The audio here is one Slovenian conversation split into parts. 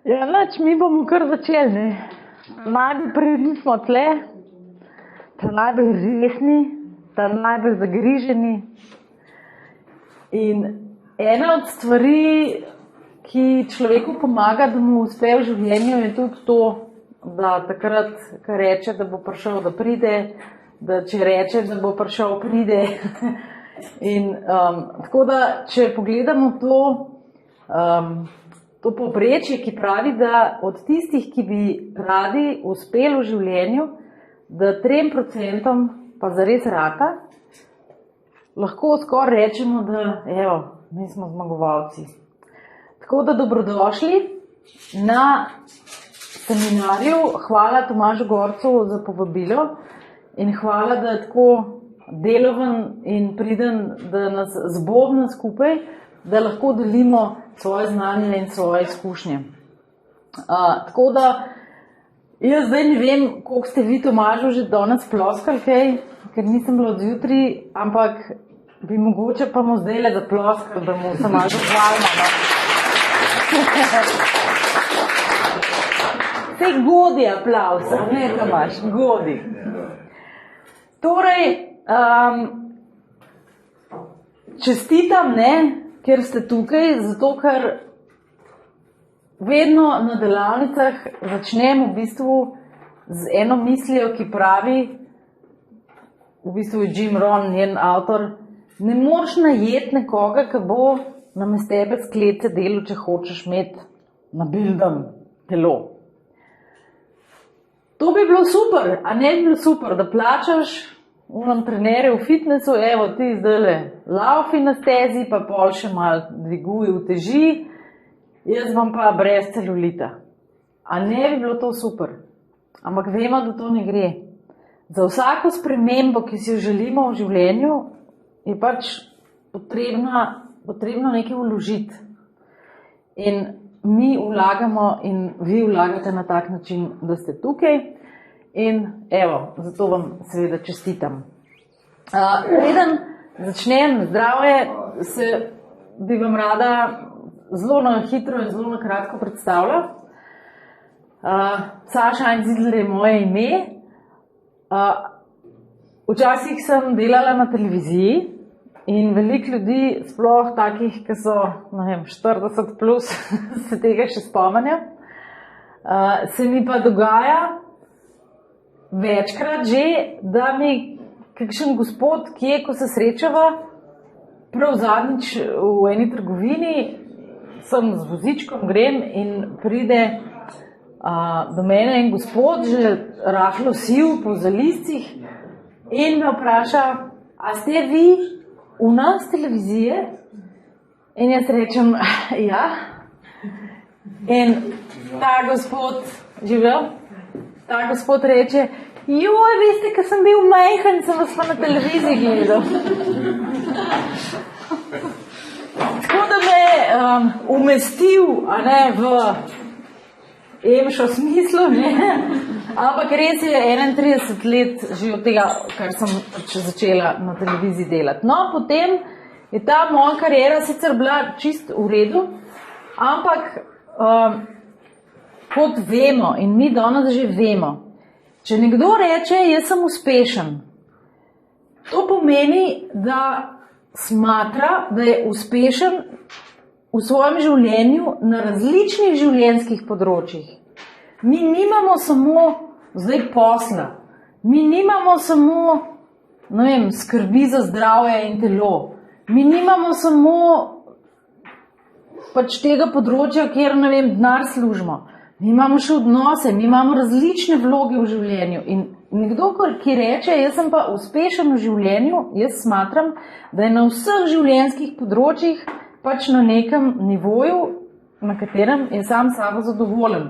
Ja, nič, mi bomo kar začeli, ne. Najbolj pridni smo tle, ta najbolj resni, ta najbolj zagriženi. In ena od stvari, ki človeku pomaga, da mu uspe v življenju, je tudi to, da takrat, ko reče, da bo prišel, da pride, da če reče, da bo prišel, pride. In tako da, če pogledamo to povprečje, ki pravi, da od tistih, ki bi radi uspeli v življenju, da 3% pa zares rata, lahko skoraj rečemo, da evo, mi smo zmagovalci. Tako da dobrodošli na seminarju. Hvala Tomažu Gorcu za povabilo in hvala, da je tako deloven in priden, da nas zbobna skupaj, da lahko delimo svoje znanje in svoje izkušnje. Tako da, jaz zdaj ne vem, koliko ste vi Tomažu že danes ploskali, ker nisem bila odjutri, ampak bi mogoče pa mu zdaj le zaploskali, da mu se malo zahvalimo. Vse godi aplavz, ne Tomaž, godi. Torej, čestitam, ker ste tukaj, zato ker vedno na delavnicah začnem v bistvu z eno mislijo, ki pravi, v bistvu je Jim Rohn, njen avtor, ne moreš najeti nekoga, ki bo namesto tebe sklece delo, če hočeš imeti nabildan telo. To bi bilo super, a ne bi bilo super, da plačaš trenerje v fitnessu, evo ti zdajle laufi na stezi, pa pol še malo dviguje, uteži, jaz vam pa brez celulita. A ne bi bilo to super, ampak vemo, da to ne gre. Za vsako spremembo, ki si jo želimo v življenju, je pač potrebno nekaj vložiti. In mi vlagamo in vi vlagate na tak način, da ste tukaj. In evo, zato vam seveda čestitam. Preden začnem zdravje, bi vam rada zelo na hitro in zelo na kratko predstavila. Saša Einzidler je moje ime. Včasih sem delala na televiziji in veliko ljudi, sploh takih, ki so 40 plus, se tega še spomnijo. Se mi pa dogaja večkrat že, da mi kakšen gospod, ko se srečava, prav zadnjič v eni trgovini, sem z vozičkom grem in pride do mene en gospod, že rahlo siv po zalizcih, in me vpraša, a ste vi v nas televizije? In jaz rečem, ja. In ta gospod, živel, ta gospod reče, joj, veste, ko sem bil majhen, sem vas pa na televiziji gledal. Tako da me umestil, v emšo smislu, ampak res je 31 let že od tega, kar sem začela na televiziji delati. No, potem je ta moja kariera sicer bila čist v redu, ampak kot vemo in mi danes že vemo, če nekdo reče, jaz sem uspešen, to pomeni, da smatra, da je uspešen v svojem življenju na različnih življenjskih področjih. Mi nimamo samo zdaj posla, mi nimamo samo, skrbi za zdravje in telo, mi nimamo samo pač tega področja, kjer, denar služimo. Mi imamo še odnose, mi imamo različne vloge v življenju. In nekdo, ki reče, jaz sem pa uspešen v življenju, jaz smatram, da je na vseh življenjskih področjih pač na nekem nivoju, na katerem je sam sabo zadovoljen.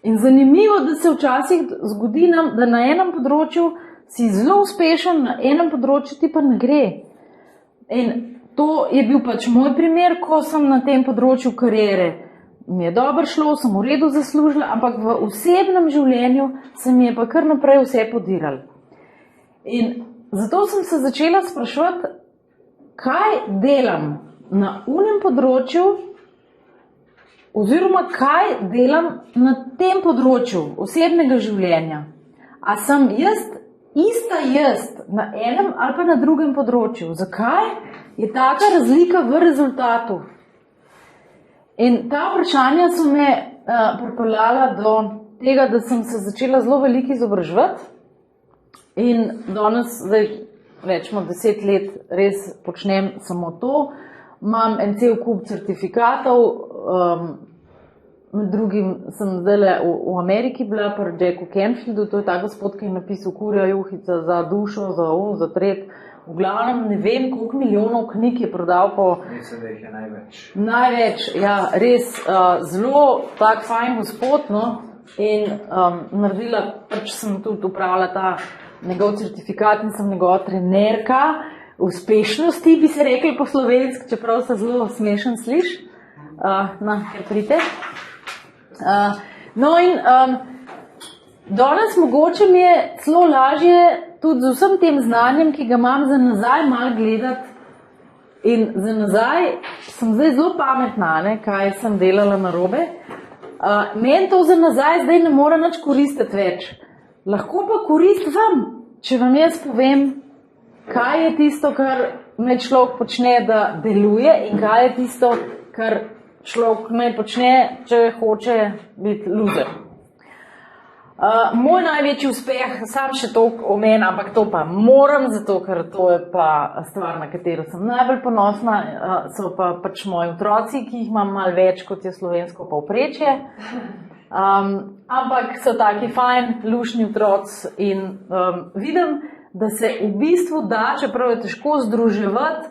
In zanimivo, da se včasih zgodi nam, da na enem področju si zelo uspešen, na enem področju ti pa ne gre. In to je bil pač moj primer, ko sem na tem področju kariere. Mi je dobro šlo, sem v redu zaslužila, ampak v osebnem življenju se mi je pa kar naprej vse podiralo. In zato sem se začela spraševati, kaj delam na unem področju, oziroma kaj delam na tem področju osebnega življenja. A sem jaz na enem ali pa na drugem področju? Zakaj je taka razlika v rezultatu? In ta vprašanja so me pripeljala do tega, da sem se začela zelo veliko izobraževati in danes, zdaj rečemo 10 let, res počnem samo to. Imam en cel kup certifikatov, med drugim sem zdaj v Ameriki bila pri Jacku Canfieldu, to je ta gospod, ki je napisal Kurja juhica za dušo, za tret. V glavnem ne vem, koliko milijonov knjig je prodal po... Mislim, da jih je največ. Največ, ja, res zelo tak fajn gospod, no, in naredila, pač sem tudi upravila ta njegov certifikat in sem njegova trenerka uspešnosti, bi se rekli po slovenski, čeprav se zelo smešen sliš. Ker pridite. No in danes mogoče mi je celo lažje tudi z vsem tem znanjem, ki ga imam za nazaj malo gledati in za nazaj sem zdaj zelo pametna, ne, kaj sem delala narobe. Meni to za nazaj zdaj ne mora nič koristiti več. Lahko pa koristi vam, če vam jaz povem, kaj je tisto, kar me človek počne, da deluje in kaj je tisto, kar človek me počne, če hoče biti loser. Moj največji uspeh, sam še toliko omen, ampak to pa moram, zato ker to je pa stvar, na katero sem najbolj ponosna, so pa pač moji otroci, ki jih imam malo več, kot je slovensko povprečje. Ampak so taki fajn, lušni otroci in vidim, da se v bistvu da, čeprav je težko združevati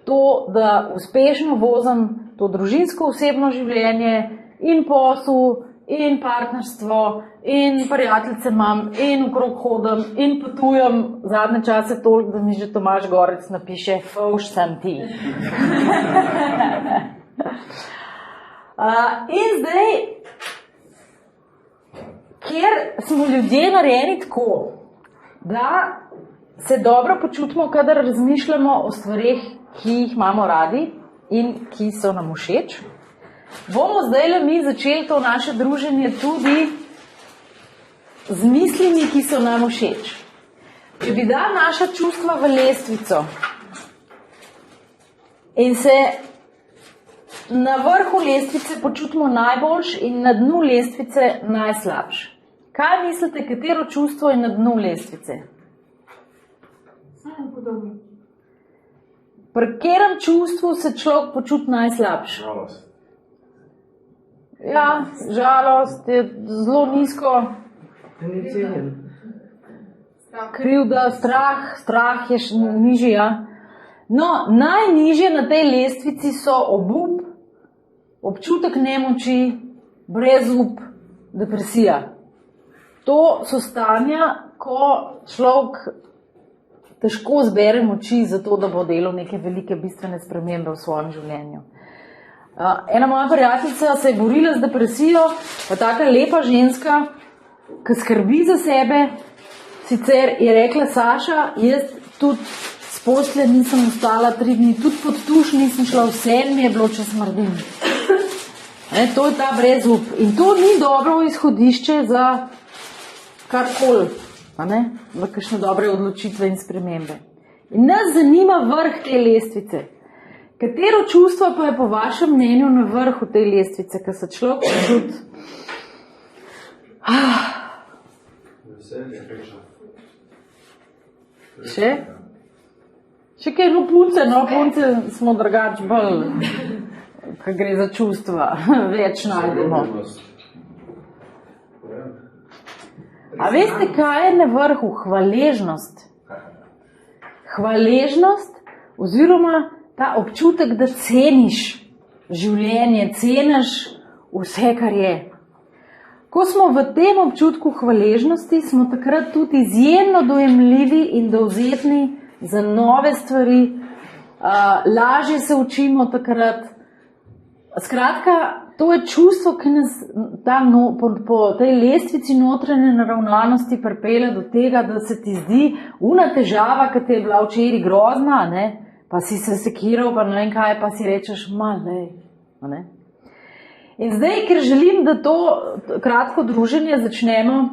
to, da uspešno vozim to družinsko osebno življenje in posel, in partnerstvo, in prijateljice imam, in okrog hodim, in potujem zadnje čase toliko, da mi že Tomaž Gorec napiše, fauš sem ti. In zdaj, ker smo ljudje narejeni tako, da se dobro počutimo, kadar razmišljamo o stvareh, ki jih imamo radi in ki so nam všeč, bomo zdaj mi začeli to naše druženje tudi z mislimi, ki so nam všeč. Če bi dal naša čustva v lestvico in se na vrhu lestvice počutimo najboljš in na dnu lestvice najslabš. Kaj mislite, katero čustvo je na dnu lestvice? Pri katerem čustvu se človek počuti najslabš? Žalost. Ja, žalost je zelo nizko. Krivda, strah je nižji, ja. No, najnižje na tej lestvici so obup, občutek nemoči, brezup, depresija. To so stanja, ko človek težko zbere moči za to, da bo delal neke velike bistvene spremembe v svojem življenju. Ena moja prijateljica se je borila z depresijo, pa taka lepa ženska, ki skrbi za sebe. Sicer je rekla, Saša, jaz tudi s postelje nisem ostala 3 dni, tudi pod tuš nisem šla, vse mi je bilo, če smrdim. To je ta brezup. In to ni dobro izhodišče za karkoli, za kakšne dobre odločitve in spremembe. In nas zanima vrh te lestvice. Katero čustvo pa je po vašem mnenju na vrhu te lestvice, ko se človek počuti? Še? Še kaj, punce smo drugač bolj, ko gre za čustva, več najdemo. A veste, kaj je na vrhu? Hvaležnost. Hvaležnost oziroma ta občutek, da ceniš življenje, ceniš vse, kar je. Ko smo v tem občutku hvaležnosti, smo takrat tudi izjemno dojemljivi in dovzetni za nove stvari, lažje se učimo takrat. Skratka, to je čustvo, ki nas tam po tej lestvici notranje naravnanosti pripelje do tega, da se ti zdi una težava, ki ti je bila včeraj grozna, pa si se sekiral, pa ne vem kaj, pa si rečeš, In zdaj, ker želim, da to kratko druženje začnemo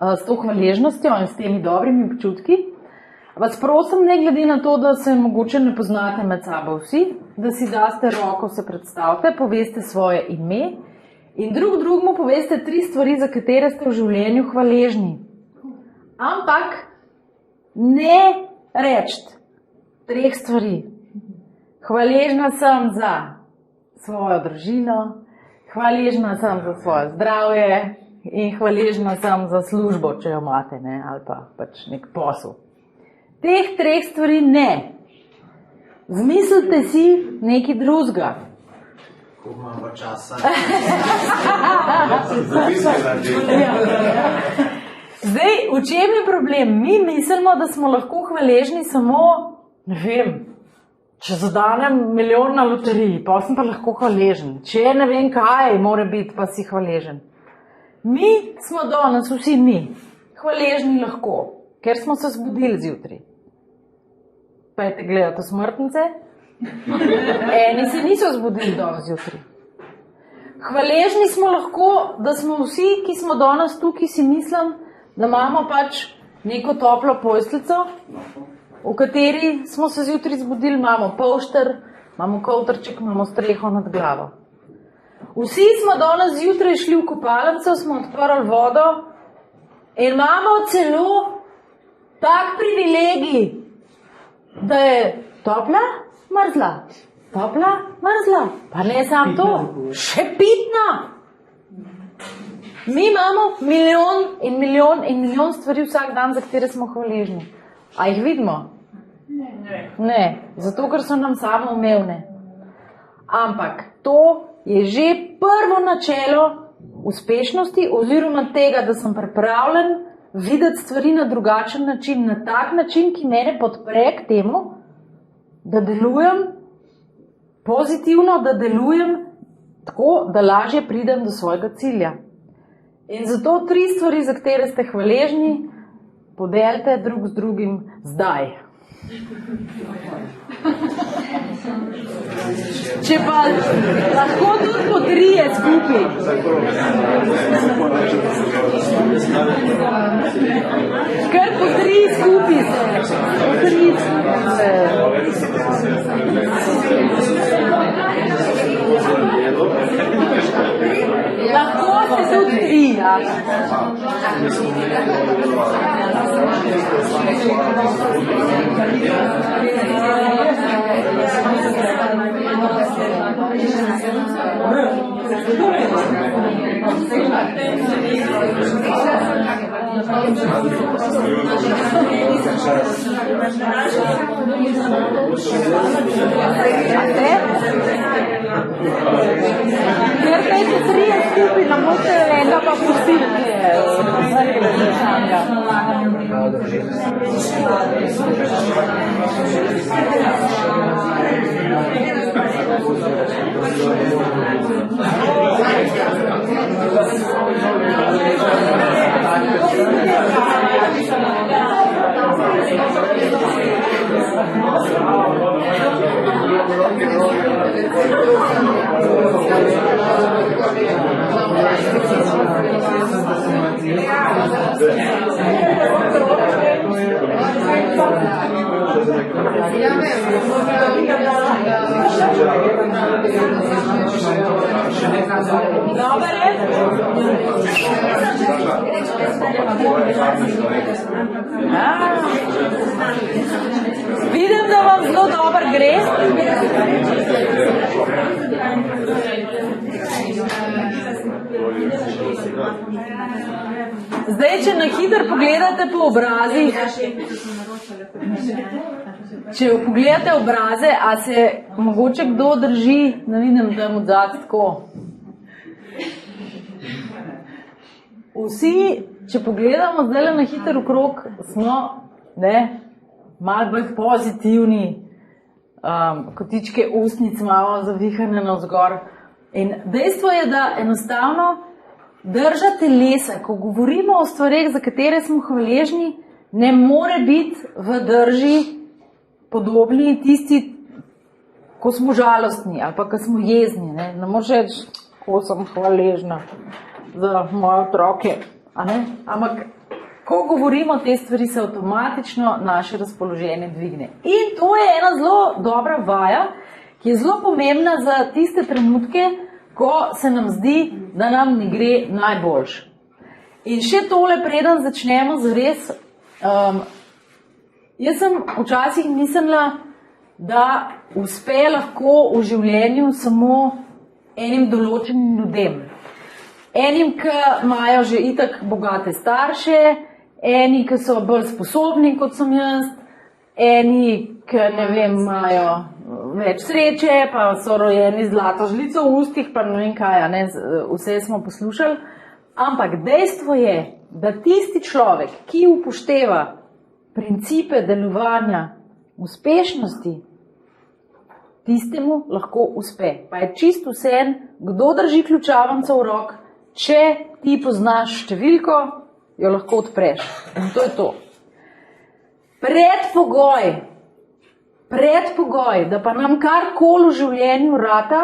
s to hvaležnostjo in s temi dobrimi občutki, vas prosim, ne glede na to, da se mogoče ne poznate med sabo vsi, da si daste roko, se predstavite, poveste svoje ime in drugmu poveste 3 stvari, za katere ste v življenju hvaležni. Ampak ne reči 3 stvari. Hvaležna sem za svojo družino, hvaležna sem za svoje zdravje in hvaležna sem za službo, če jo imate, ne, ali pa pač nek posel. Teh 3 stvari ne. Zmislite si nekaj drugega. Ko imamo časa. Zdaj, v čem je problem? Mi mislimo, da smo lahko hvaležni samo, ne vem, če zadanem milijon na loteriji, pa sem pa lahko hvaležen. Če ne vem kaj, mora biti, pa si hvaležen. Mi smo danes vsi mi hvaležni lahko, ker smo se zbudili zjutraj. Pejte gledati smrtnice. Eni se niso zbudili danes zjutraj. Hvaležni smo lahko, da smo vsi, ki smo danes tukaj, si mislim, da imamo pač neko toplo posteljico, v kateri smo se zjutraj zbudili, imamo polšter, imamo kovtrček, imamo streho nad glavo. Vsi smo danes zjutraj šli v kopalnico, smo odprli vodo in imamo celo tak privilegij, da je topla, mrzla, topla, mrzla, pa ne samo to, še pitna. Mi imamo milijon stvari vsak dan, za katere smo hvaležni. A jih vidimo? Ne, zato ker so nam samoumevne. Ampak to je že prvo načelo uspešnosti oziroma tega, da sem pripravljen videti stvari na drugačen način, na tak način, ki mene podpre k temu, da delujem pozitivno, da delujem tako, da lažje pridem do svojega cilja. In zato 3 stvari, za katere ste hvaležni, podelite drug z drugim zdaj. Če pa lahko tudi po 3 skupaj. Kar po 3 skupaj se. Lahko ste tudi 3, ja. Ker pejte 3 skupaj, nam boste enega pa pustili. Vidim, da vam zelo dobro gre. Zdaj, če na hitro pogledate po obrazih, če pogledate obraze, a se mogoče kdo drži, ne vidim, da mu odzad tako. Vsi, če pogledamo zdaj na hitro okrog, smo malo bolj pozitivni, kotičke ustnic malo zavihane navzgor. In dejstvo je, da enostavno drža telesa, ko govorimo o stvareh, za katere smo hvaležni, ne more biti v drži podobni tisti, ko smo žalostni ali pa ko smo jezni. Ne moreš reči, kako sem hvaležna za moje otroke. Ampak, ko govorimo te stvari, se avtomatično naše razpoloženje dvigne. In to je ena zelo dobra vaja, ki je zelo pomembna za tiste trenutke, ko se nam zdi, da nam ne gre najboljš. In še tole, preden začnemo zares, jaz sem včasih mislila, da uspe lahko v življenju samo enim določenim ljudem. Enim, ki imajo že itak bogate starše, eni, ki so bolj sposobni kot sem jaz, eni, ki ne vem, imajo več sreče, pa so rojeni z zlato žlico v ustih, pa ne vem kaj, vse smo poslušali. Ampak dejstvo je, da tisti človek, ki upošteva principe delovanja uspešnosti, tistemu lahko uspe. Pa je čisto vseeno, kdo drži ključavnico v rok, če ti poznaš številko, jo lahko odpreš. In to je to. Predpogoj, da pa nam karkoli v življenju rata,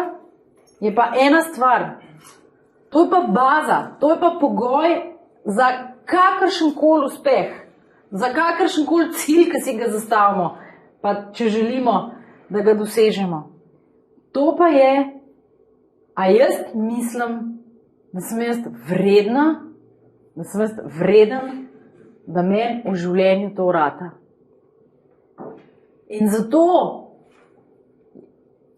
je pa ena stvar. To je pa baza, to je pa pogoj za kakršenkoli uspeh, za kakršenkoli cilj, ki si ga zastavimo, pa če želimo, da ga dosežemo. To pa je, a jaz mislim, da sem jaz vreden, da meni v življenju to rata. In zato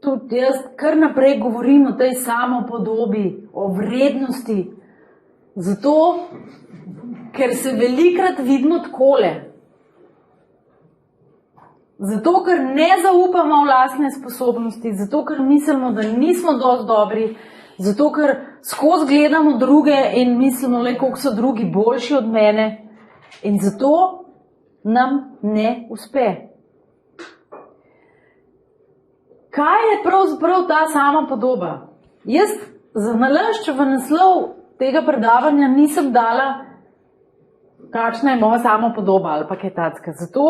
tudi jaz kar naprej govorim o tej samopodobi, o vrednosti. Zato, ker se velikrat vidimo takole. Zato, ker ne zaupamo v lastne sposobnosti, zato, ker mislimo, da nismo dosti dobri, zato, ker skozi gledamo druge in mislimo, koliko so drugi boljši od mene, in zato nam ne uspe. Kaj je pravzaprav ta samopodoba? Jaz za nalašč v naslov tega predavanja nisem dala, kakšna je moja samopodoba ali pa kaj takega. Zato,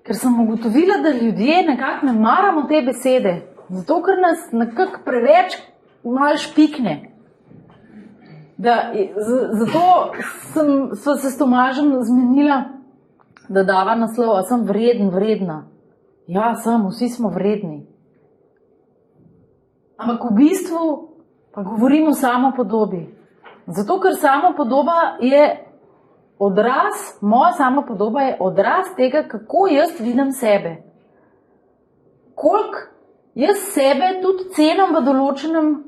ker sem ugotovila, da ljudje nekako ne maramo te besede. Zato, ker nas nekako preveč malo špikne. Zato sva se s Tomažem zmenila, da dava naslov, a sem vredna. Ja, sem, vsi smo vredni. Ampak v bistvu pa govorimo o samopodobi. Zato, ker samopodoba je moja samopodoba je odraz tega, kako jaz vidim sebe. Koliko jaz sebe tudi cenim v določenem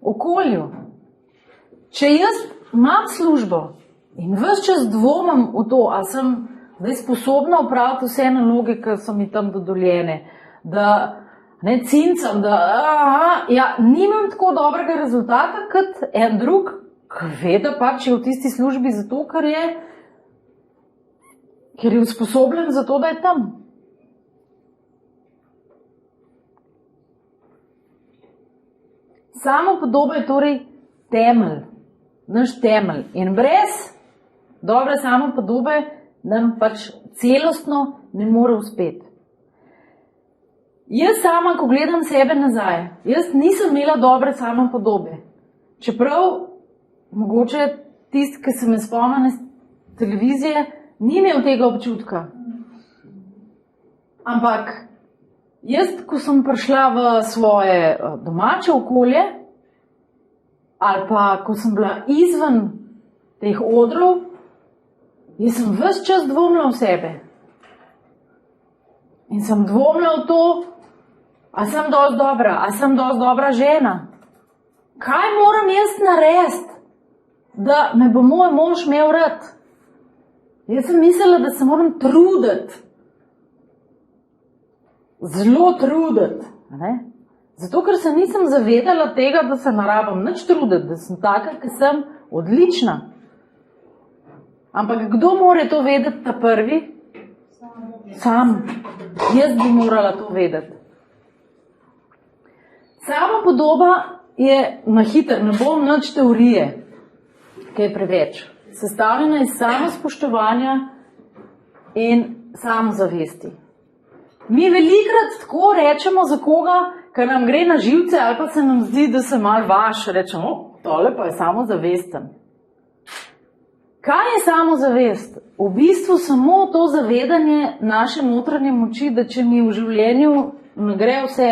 okolju. Če jaz imam službo in ves čas dvomim v to, a sem zdaj sposobna opraviti vse naloge, ki so mi tam dodeljene, da cincam, nimam tako dobrega rezultata kot en drug, ki ve, da pač je v tisti službi zato, ker je usposobljen za to, da je tam. Samopodoba je torej temelj, naš temelj. In brez dobre samopodobe nam pač celostno ne more uspeti. Jaz sama, ko gledam sebe nazaj, jaz nisem imela dobre samopodobe. Čeprav mogoče tisti, ki se me spomne z televizije, ni imel tega občutka. Ampak jaz, ko sem prišla v svoje domače okolje, ali pa ko sem bila izven teh odrov, jaz sem ves čas dvomila v sebe. In sem dvomila v to, a sem dosti dobra, a sem dosti dobra žena. Kaj moram jaz narediti, da me bo moj mož imel rad? Jaz sem mislila, da se moram truditi. Zelo truditi. Zato, ker se nisem zavedala tega, da se ne rabim nič truditi, da sem taka, ki sem odlična. Ampak kdo more to vedeti ta prvi? Sam. Jaz bi morala to vedeti. Samopodoba je na hiter, ne bom nič teorije, kaj je preveč. Sestavljena iz samospoštovanja in samozavesti. Mi velikrat tako rečemo za koga, ker nam gre na živce ali pa se nam zdi, da se malo vaš, rečemo, tole pa je samozavesten. Kaj je samozavest? V bistvu samo to zavedanje naše notranje moči, da če mi v življenju ne gre vse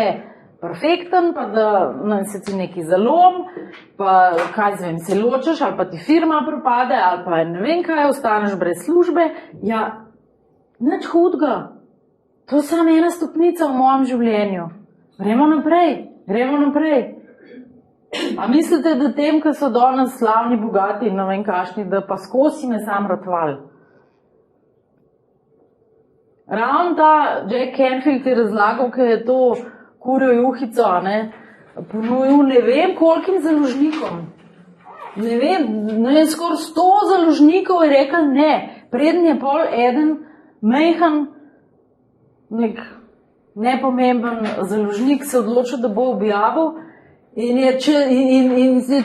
perfekten, pa da se ti neki zalom, pa kaj zvem, se ločeš, ali pa ti firma propade, ali pa ne vem kaj, ostaneš brez službe, ja, nič hudega. To je samo ena stopnica v mojem življenju. Gremo naprej. A mislite, da tem, ki so danes slavni, bogati in ne vem kašni, da pa skozi me sam ratvali? Ravno ta Jack Canfield je razlagal, ker je to kurjo juhico, ponujil ne vem kolikim založnikom. Ne vem, skoraj 100 založnikov je rekel ne. Preden je pol eden mejhan, nek nepomemben založnik se odločil, da bo objavil in je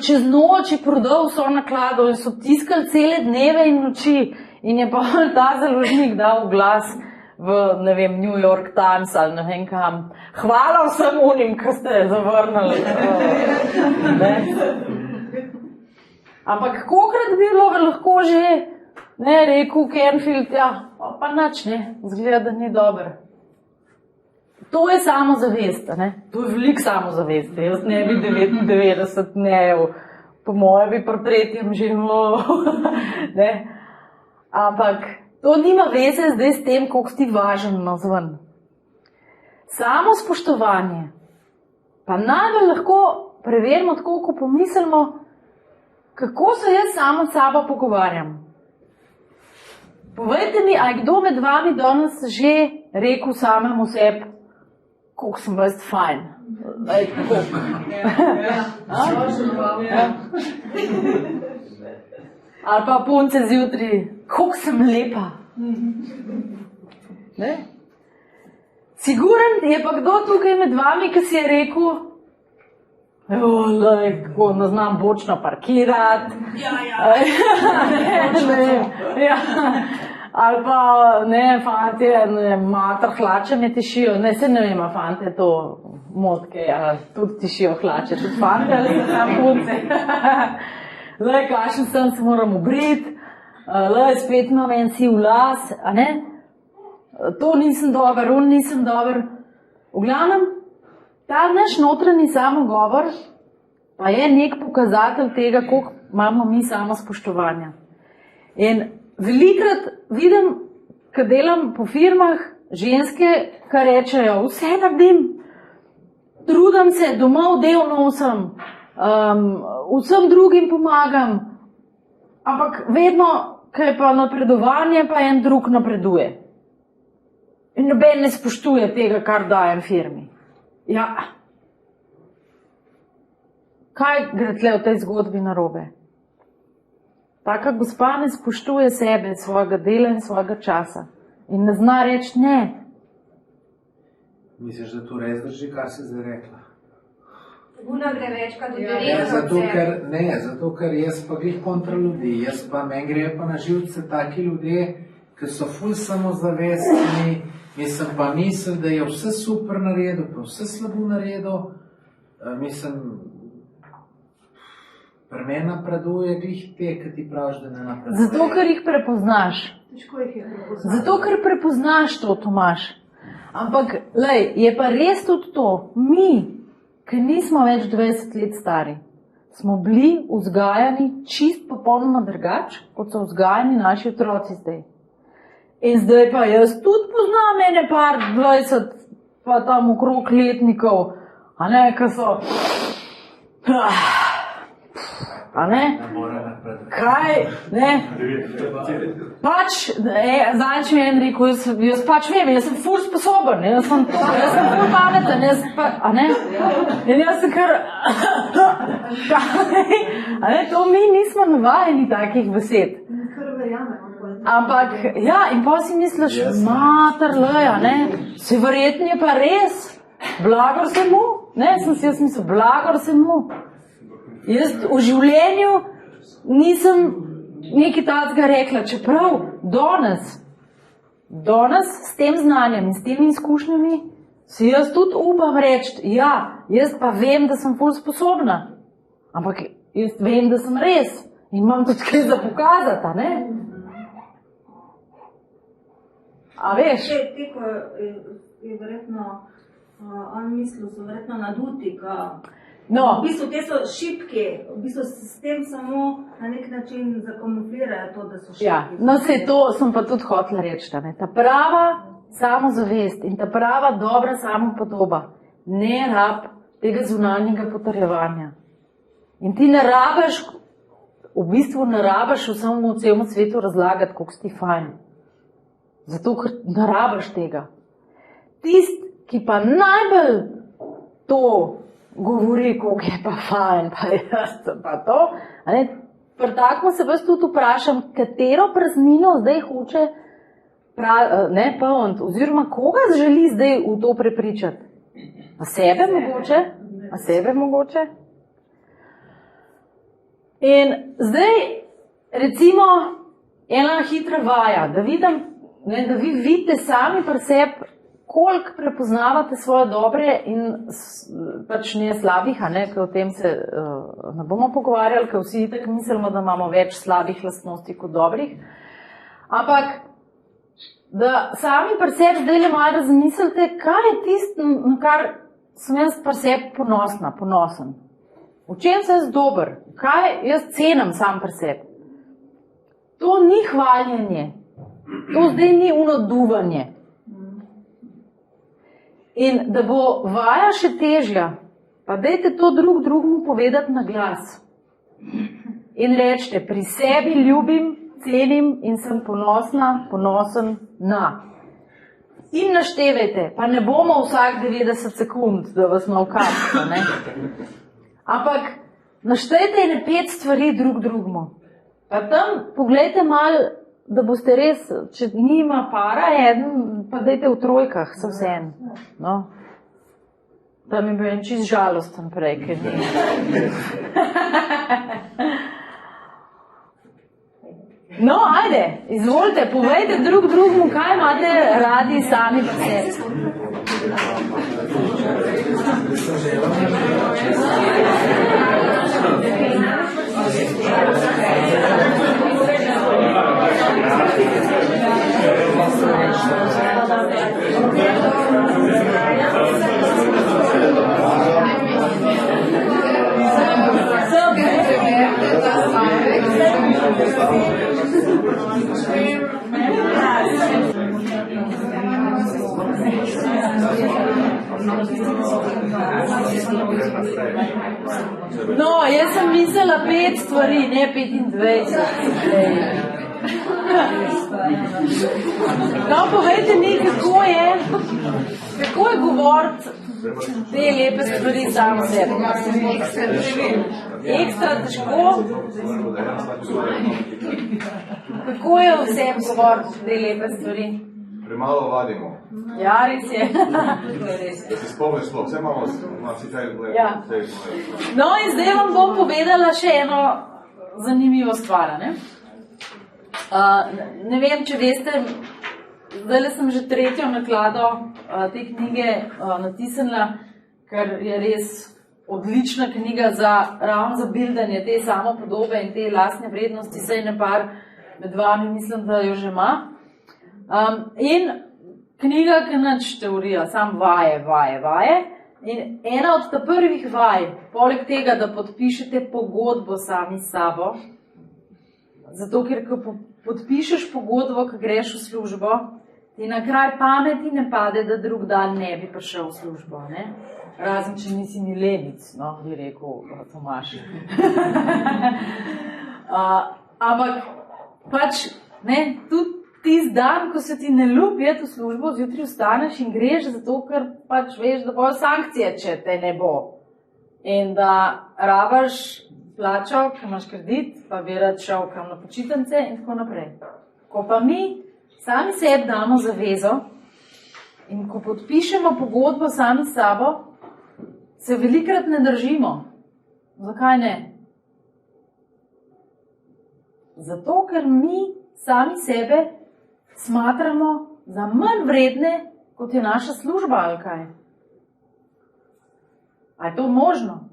čez noč prodal vso naklado in so tiskali cele dneve in noči in je pa ta založnik dal glas v, ne vem, New York Times ali ne vem kam. Hvala vsem unim, ki ste zavrnili. Ampak kolikrat bi bilo lahko že rekel Canfield, ja, pa nič ne, zgleda, da ni dobro. To je samozavest, to je veliko samozavesti. Jaz ne bi 99 dnev, po moje bi pri tretjem živelo. Ampak to nima veze zdaj s tem, koliko si važen nazven. Samo spoštovanje. Pa najbolj lahko preverimo tako, ko pomislimo, kako se jaz sama s sabo pogovarjam. Povejte mi, a je kdo med vami danes že rekel samemu sebi, koliko sem vas fajn. Ali pa punce zjutraj, koliko sem lepa. Siguren je pa kdo tukaj med vami, ki si je rekel, kako ne znam bočno parkirati. Ali pa, fantje, mater, hlače me tišijo. Se ne vem, fante to motke, tudi tišijo hlače, tudi fante, ali se tam punce. Kakšen sem, se moram obriti, spet imam en siv las, to nisem dober, on nisem dober. V glavnem, ta naš notranji samogovor pa je nek pokazatelj tega, koliko imamo mi samospoštovanja. In velikrat vidim, ko delam po firmah, ženske, ki rečejo, vse naredim, trudim se, domov del nosim, vsem drugim pomagam, ampak vedno, ko je pa napredovanje, pa en drug napreduje. In noben ne spoštuje tega, kar dajem firmi. Ja, kaj gre tle v tej zgodbi narobe? Taka gospa ne spoštuje sebe, svojega dela in svojega časa. In ne zna reči ne. Misliš, da to res drži, kar si zdaj rekla? Una gre večkrat do zato, ker jaz pa glih kontra ljudi. Meni grejo pa na živce taki ljudje, ki so ful samozavestni, mislim pa mislim, da je vse super naredil, pa vse slabo naredil. Pri meni napreduje glih te, ki ti praviš, da ne napreduje. Zato, ker jih prepoznaš. Zato, ker prepoznaš to, Tomaž. Ampak, je pa res tudi to, mi, ki nismo več 20 let stari, smo bili vzgajani čist popolnoma drugače, kot so vzgajani naši otroci zdaj. In zdaj pa jaz tudi poznam ene par 20, pa tam okrog letnikov, ki so... Kaj, zadnjič mi je en rekel, jaz pač vem, jaz sem ful sposoben, jaz sem ful pameten, in jaz sem kar, to mi nismo navajeni takih besed. Ampak, in pa si misliš, mater, se verjetno je pa res, blagor se mu, sem si jaz mislil, blagor se mu. Jaz v življenju nisem nekaj takega rekla, čeprav danes s tem znanjem in s temi izkušnjami Si jaz tudi upam reči, ja, jaz pa vem, da sem ful sposobna. Ampak jaz vem, da sem res. In imam tudi kaj za pokazati, ne? A veš? Teko je verjetno, on mislil, so verjetno naduti, No. v bistvu te so šipki, v bistvu s tem samo na nek način zakamuflirajo to, da so šipki. Ja, no se to sem pa tudi hotela reči, ne? Ta prava samozavest in ta prava dobra samopodoba ne rab tega zunanjega potrjevanja. In ti ne rabiš, v bistvu ne rabiš vsemu celemu svetu razlagati, koliko si ti fajn. Zato, ker ne rabiš tega. Tist, ki pa najbolj to govori, koliko je pa fajn, pa jaz pa to, pri takom se vas tudi vprašam, katero praznino zdaj hoče polniti, oziroma koga želi zdaj v to prepričati. A sebe mogoče? A sebe mogoče? In zdaj, recimo, ena hitra vaja, da vidim, da vi vidite sami pri sebi, koliko prepoznavate svoje dobre in pač ne slabih, ker o tem se ne bomo pogovarjali, ker vsi tako mislimo, da imamo več slabih lastnosti kot dobrih. Ampak, da sami pri sebi zdaj le malo razmislite, kaj je tisto, na kar sem jaz pri sebi ponosna, ponosen. V čem sem jaz dober? Kaj jaz cenim sam pri sebi? To ni hvaljenje. To zdaj ni unoduvanje. In da bo vaja še težja, pa dajte to drugemu povedati na glas. In rečete, pri sebi ljubim, cenim in sem ponosna, ponosen na. In naštevajte, pa ne bomo vsak 90 sekund, da vas malo kapka, ne? Ampak naštejte ene 5 stvari drugemu. Pa tam pogledajte malo, da boste res, če nima para eden, pa dajte v trojkah, so vsem. No. Tam je bil en čist žalosten prej, ker ni. No, ajde, izvolite, povejte drugemu, kaj imate radi sami v sebi. No, jaz sem mislila 5 stvari, ne 25. No, povejte mi, kako je govoriti te lepe stvari samo sebi. Ekstra težko. Kako je vsem govoriti te lepe stvari? Premalo vadimo. Ja, res je. Da si spomniš sploh, vse imamo si kaj gledati. Ja. No in zdaj vam bom povedala še eno zanimivo stvar. Ne vem, če veste, zdaj sem že 3. naklado te knjige natisnila, ker je res odlična knjiga ravno za bildanje te samopodobe in te lastne vrednosti, saj ne par med vami mislim, da jo že ima. In knjiga, ki nič teorija, sam vaje. In ena od ta prvih vaj, poleg tega, da podpišete pogodbo sami s sabo, zato ker ko podpišeš pogodbo, ko greš v službo, ti na kraj pameti ne pade, da drug dan ne bi prišel v službo, ne? Razen, če nisi ni lenic, no, bi rekel Tomaž. Ampak pač, ne, tudi tisti dan, ko se ti ne ljubi iti v službo, zjutraj vstaneš in greš, zato ker pač veš, da bojo sankcije, če te ne bo. In da rabaš plačal, ko imaš kredit, pa bi rad šel kam na počitnice in tako naprej. Ko pa mi sami sebi damo zavezo in ko podpišemo pogodbo sami s sabo, se velikrat ne držimo. Zakaj ne? Zato, ker mi sami sebe smatramo za manj vredne, kot je naša služba, ali kaj? A je to možno?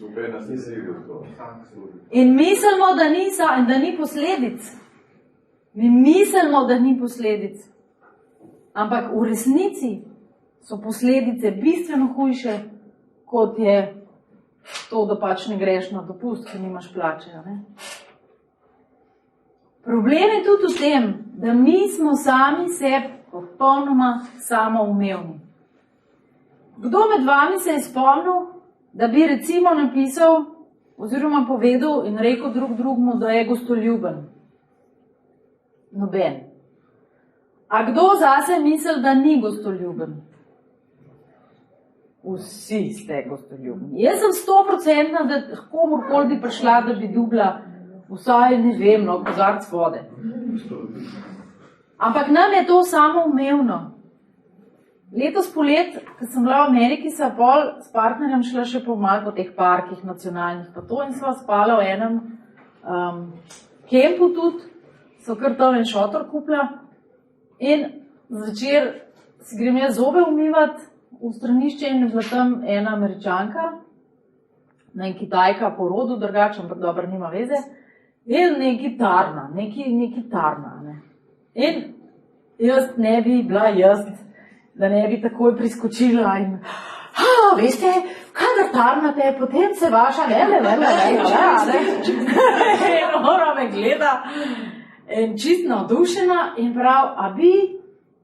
Noben nas ni silil v to. In mislimo, da ni posledic. Mi mislimo, da ni posledic. Ampak v resnici so posledice bistveno hujše, kot je to, da pač ne greš na dopust, ki nimaš plače. Ne? Problem je tudi v tem, da mi smo sami sebi popolnoma samoumevni. Kdo med vami se je spomnil, da bi recimo napisal oziroma povedal in rekel drug drugemu, da je gostoljuben? Noben. A kdo zase misli, da ni gostoljuben? Vsi ste gostoljubni. Jaz sem 100%, da komorkoli bi prišla, da bi dubla vsaj, ne vem, kozarc vode. Ampak nam je to samoumevno. Letos polet, ko sem bila v Ameriki, sem pol s partnerjem šla še pomalo po teh parkih nacionalnih pa to in sva spala v enem kempu tudi, so kar tam en šotor kupila in zvečer si grem jaz zobe umivati v stranišče in je bila tam ena Američanka, ne Kitajka po rodu drugače, ampak dobro, nima veze, in neki tarna. Ne. In jaz ne bi bila jaz, da ne bi takoj priskočila in veste, kadar tarnate, potem se vaša in ona me gleda in čist navdušena in prav, a bi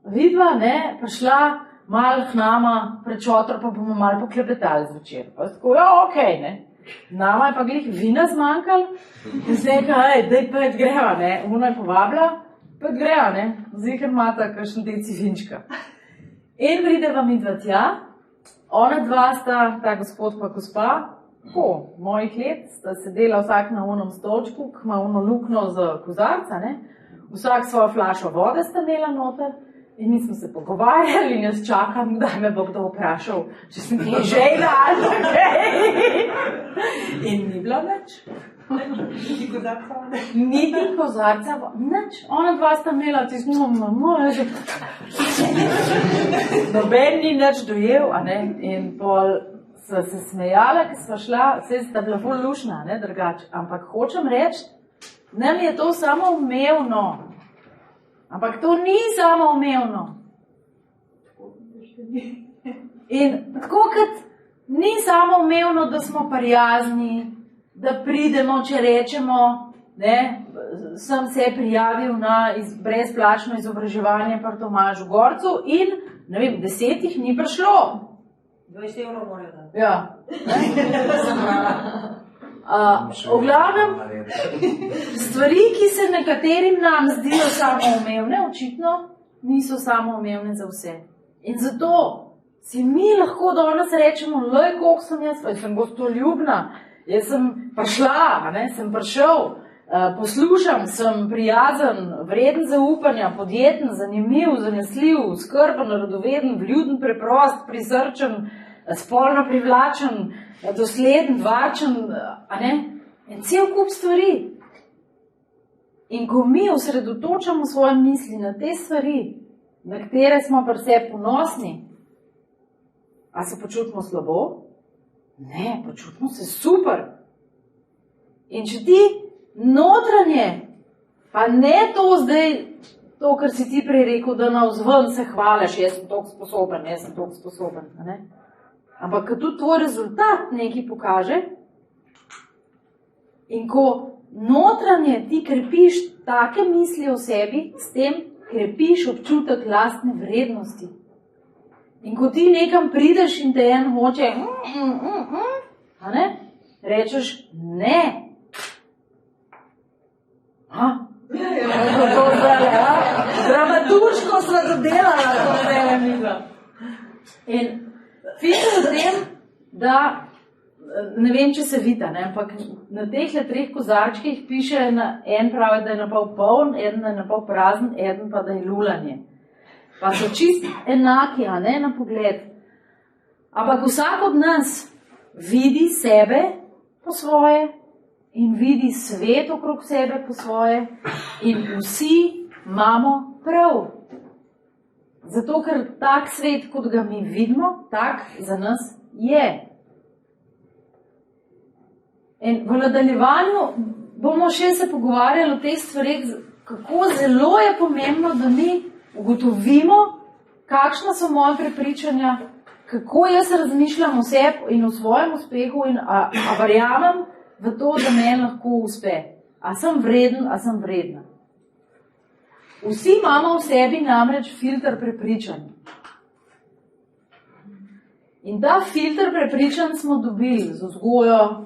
vidva, ne, prišla malo k nama pred šotor, pa bomo malo poklepetali zvečer. Pa tako, ja, okej, ne. Nama je pa glih vina zmanjkal in se nekaj, daj pet greva, ne. Ona je povabila, pet greva, ne. Zihar imata kakšen deci vinčka. In prideva midva tja, ona dva sta, ta gospod pa gospa, mojih let, sta sedela vsak na onom stolčku, ki ima ono lukno za kozarca, ne. Vsak svojo flašo vode sta imela noter. In mi smo se pogovarjali in jaz čakam, da me bo kdo vprašal, če sem ti žejla ali kaj. In ni bila več. Niti kozarca, nič. Ona dva sta imela tisto, noben ni nič dojel, a ne. In pol sva se smejala, ker sva šla, vse sta bila ful lušna, ne, drugače. Ampak hočem reči, nam je to samoumevno. Ampak to ni samoumevno. In tako kot ni samoumevno, da smo prijazni, da pridemo, če rečemo, ne, sem se prijavil na brezplačno izobraževanje pri Tomažu Gorcu in, ne vem, 10 jih ni prišlo. 20 evrov morajo dati. Ja. V glavnem, stvari, ki se nekaterim nam zdijo samoumevne, očitno niso samoumevne za vse. In zato si mi lahko danes rečemo, lej, koliko sem jaz sem gostoljubna, jaz sem prišla, ne, sem prišel, poslušam, sem prijazen, vreden zaupanja, podjeten, zanimiv, zanesljiv, skrben, radoveden, vljuden, preprost, prisrčen, spolno privlačen, dosleden, varčen, a ne? In cel kup stvari. In ko mi osredotočamo svoje misli na te stvari, na katere smo pri sebi ponosni, a se počutimo slabo? Ne, počutimo se super. In če ti notranje, pa ne to zdaj, to, kar si ti prej rekel, da navzven se hvališ, jaz sem toliko sposoben, a ne? Ampak, ko tudi tvoj rezultat nekaj pokaže in ko notranje ti krepiš take misli o sebi, s tem krepiš občutek lastne vrednosti. In ko ti nekam prideš in te en hoče, a ne, rečeš ne. Dramaturško sva dodelala, to zdaj midva. In fino v tem, da, ne vem, če se vidi, ampak na teh 3 kozarčkih piše, en pravi, da je napol poln, eden da je napol prazen, eden pa da je lulanje. Pa so čist enaki, a ne, na pogled. Ampak vsak od nas vidi sebe po svoje in vidi svet okrog sebe po svoje in vsi imamo prav. Zato, ker tak svet, kot ga mi vidimo, tak za nas je. In v nadaljevanju bomo še se pogovarjali o teh stvarih, kako zelo je pomembno, da mi ugotovimo, kakšna so moje prepričanja, kako jaz razmišljam o sebi in o svojem uspehu in a verjamem v to, da meni lahko uspe. A sem vreden, a sem vredna. Vsi imamo v sebi namreč filter prepričanj. In ta filter prepričanj smo dobili z vzgojo,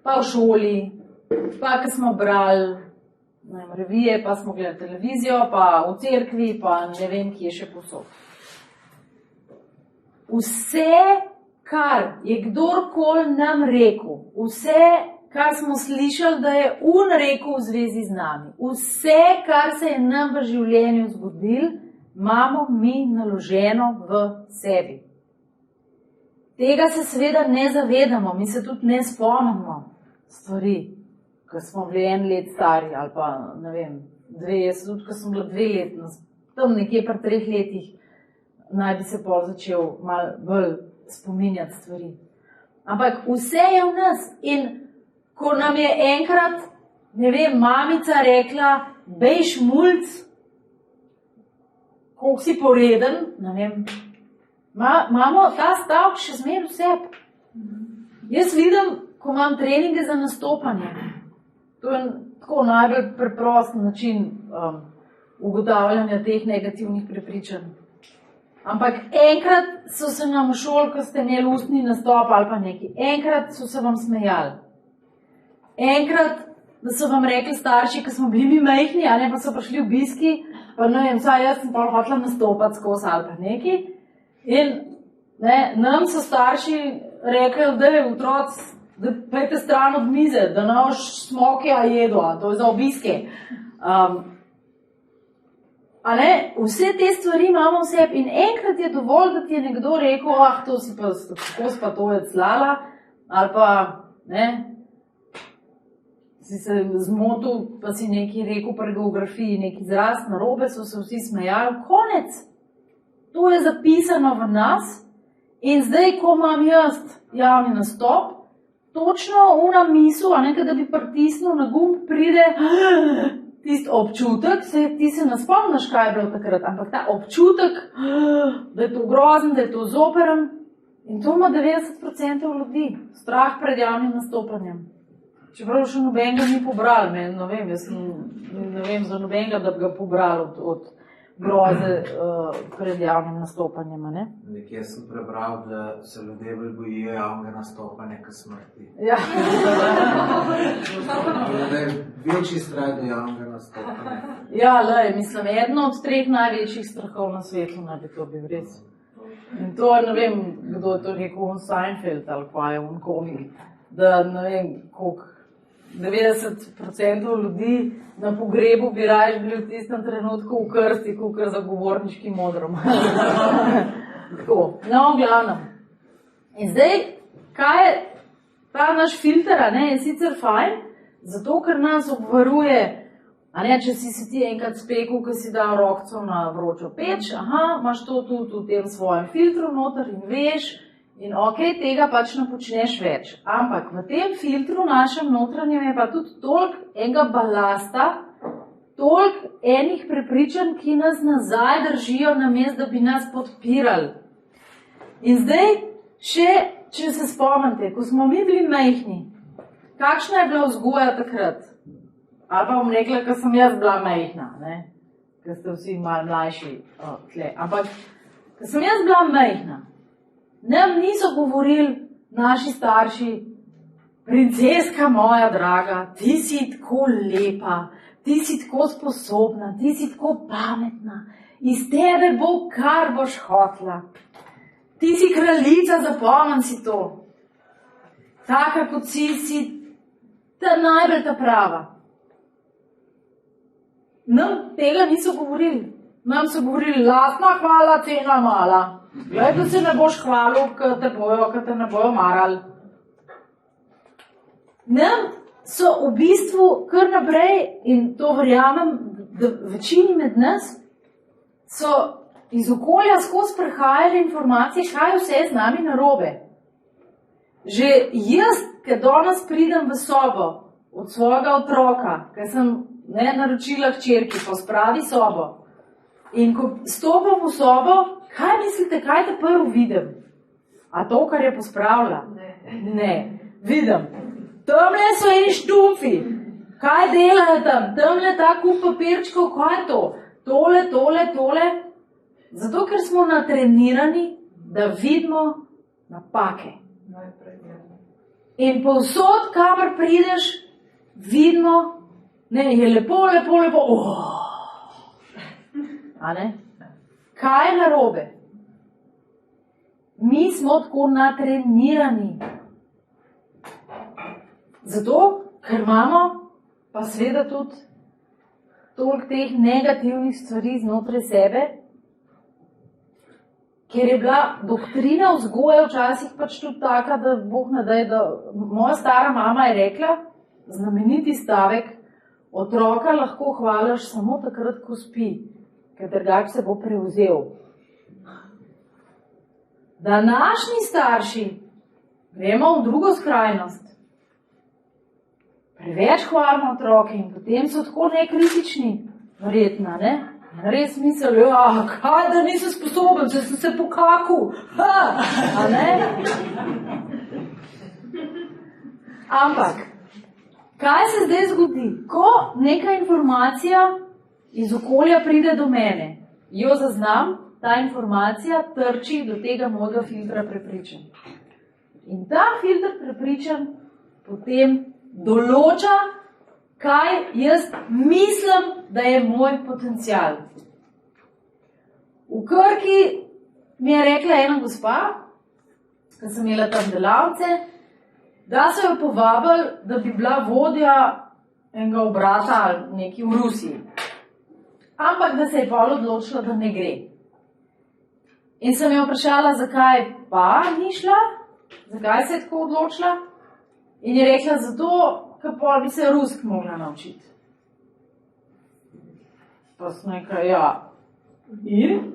pa v šoli, pa ko smo brali revije, pa smo gledali televizijo, pa v cerkvi, pa ne vem, kje še posod. Vse, kar je kdorkoli nam rekel, vse, kar smo slišali, da je on rekel v zvezi z nami, vse, kar se je nam v življenju zgodilo, imamo mi naloženo v sebi. Tega se seveda ne zavedamo, mi se tudi ne spomnimo stvari, ko smo bili 1 let stari ali pa, ne vem, 2, jaz tudi, ko sem bila 2 letna, tam nekje pri 3 letih, naj bi se pol začel malo bolj spominjati stvari. Ampak vse je v nas in ko nam je enkrat, ne vem, mamica rekla, bejš mulc, koliko si poreden, ne vem, imamo ta stavek še zmeraj v sebi. Jaz vidim, ko imam treninge za nastopanje, to je tako najbolj preprost način ugotavljanja teh negativnih prepričanj. Ampak enkrat so se nam v šoli, ko ste imeli ustni nastop ali pa nekaj, enkrat so se vam smejali. Enkrat, da so vam rekli starši, ko smo bili mi majhni, a ne pa so prišli obiski, pa ne vem, saj jaz sem pa hotela nastopati skozi ali pa nekaj. In nam so starši rekli, da je otroci, da pejte stran od mize, da ne boš smokija jedo, to je za obiske. Vse te stvari imamo v sebi in enkrat je dovolj, da ti je nekdo rekel, to si pa, tako si pa to je clala, ali pa, si se zmotil, pa si nekaj rekel pri geografiji, neki izraz narobe, so se vsi smejali, konec. To je zapisano v nas in zdaj, ko imam jaz javni nastop, točno una misel, da bi pritisnil na gumb, pride tisti občutek, ti se ne spomniš, kaj je bilo takrat, ampak ta občutek, da je to grozen, da je to zoperen in to ima 90% ljudi, strah pred javnim nastopanjem. Čeprav še nobenega ni pobral, jaz ne vem za nobenega, da bi ga pobral od groze pred javnim nastopanjem. Nekje sem prebral, da se ljudje bolj bojijo javnega nastopanja kot smrti. Ja. Da je večji strah do javnega nastopanja. Ja, mislim, eno od 3 največjih strahov na svetu naj bi to bil res. In to ne vem, kdo je to rekel, Seinfeld ali pa je on komik, da ne vem, koliko 90% ljudi na pogrebu bi raje bili v tistem trenutku v krsti, kot za govorniškim modrom. Tako, v glavnem. In zdaj, kaj je ta naš filter, je sicer fajn, zato ker nas obvaruje, če si se ti enkrat spekel, ko si dal rokco na vročo peč, imaš to tudi v tem svojem filtru noter in veš, in tega pač ne počneš več. Ampak v tem filtru našem notranjem je pa tudi toliko enega balasta, toliko enih prepričanj, ki nas nazaj držijo, namesto da bi nas podpirali. In zdaj, če se spomnite, ko smo mi bili majhni, kakšna je bila vzgoja takrat? Ali pa bom rekla, ko sem jaz bila majhna, ker ste vsi malo mlajši tle. Ampak, ko sem jaz bila majhna, nam niso govorili naši starši, princeska moja draga, ti si tako lepa, ti si tako sposobna, ti si tako pametna, iz tebe bo kar boš hotla. Ti si kraljica, zapomni si to. Taka kot si ta najbolj ta prava. Nam tega niso govorili. Nam so govorili, lastna hvala, cena mala. Glej, da se ne boš hvalil, ker te ne bojo marali. Nam so v bistvu kar naprej, in to verjamem, da večini med nas, so iz okolja skozi prihajale informacije, kaj vse je z nami narobe. Že jaz, ko danes pridem v sobo od svojega otroka, ker sem naročila hčerki, pa spravi sobo, in ko stopim v sobo, kaj mislite, kaj te prvo vidim? A to, kar je pospravila? Ne. Vidim. Tamle so eni štumfi. Kaj delajo tam? Tamle ta kup papirčkov, kaj je to? Tole. Zato, ker smo natrenirani, da vidimo napake. In povsod, kamor prideš, vidimo, je lepo. A ne? Kaj je narobe? Mi smo tako natrenirani. Zato, ker imamo pa seveda tudi toliko teh negativnih stvari znotraj sebe, ker je bila doktrina vzgoje včasih pač tudi taka, da Bog ne daj, da moja stara mama je rekla, znameniti stavek, otroka lahko hvališ samo takrat, ko spi, ker drugače se bo prevzel. Današnji starši gremo v drugo skrajnost. Preveč hvalimo otroke in potem so tako nekritični, verjetno, ne? Res mislijo, kaj da nisem sposoben, sem se pokakal, a ne? Ampak, kaj se zdaj zgodi? Ko neka informacija iz okolja pride do mene, jo zaznam, ta informacija trči do tega mojega filtra prepričanj. In ta filtr prepričanj potem določa, kaj jaz mislim, da je moj potencial. V Krki mi je rekla ena gospa, ko sem imela tam delavce, da so jo povabili, da bi bila vodja enega obrata ali nekaj v Rusiji. Ampak da se je pol odločila, da ne gre. In sem jo vprašala, zakaj pa ni šla, zakaj se je tako odločila. In je rekla, zato, ker pol bi se rusk mogla naučiti. Pa sem rekla, ja. In?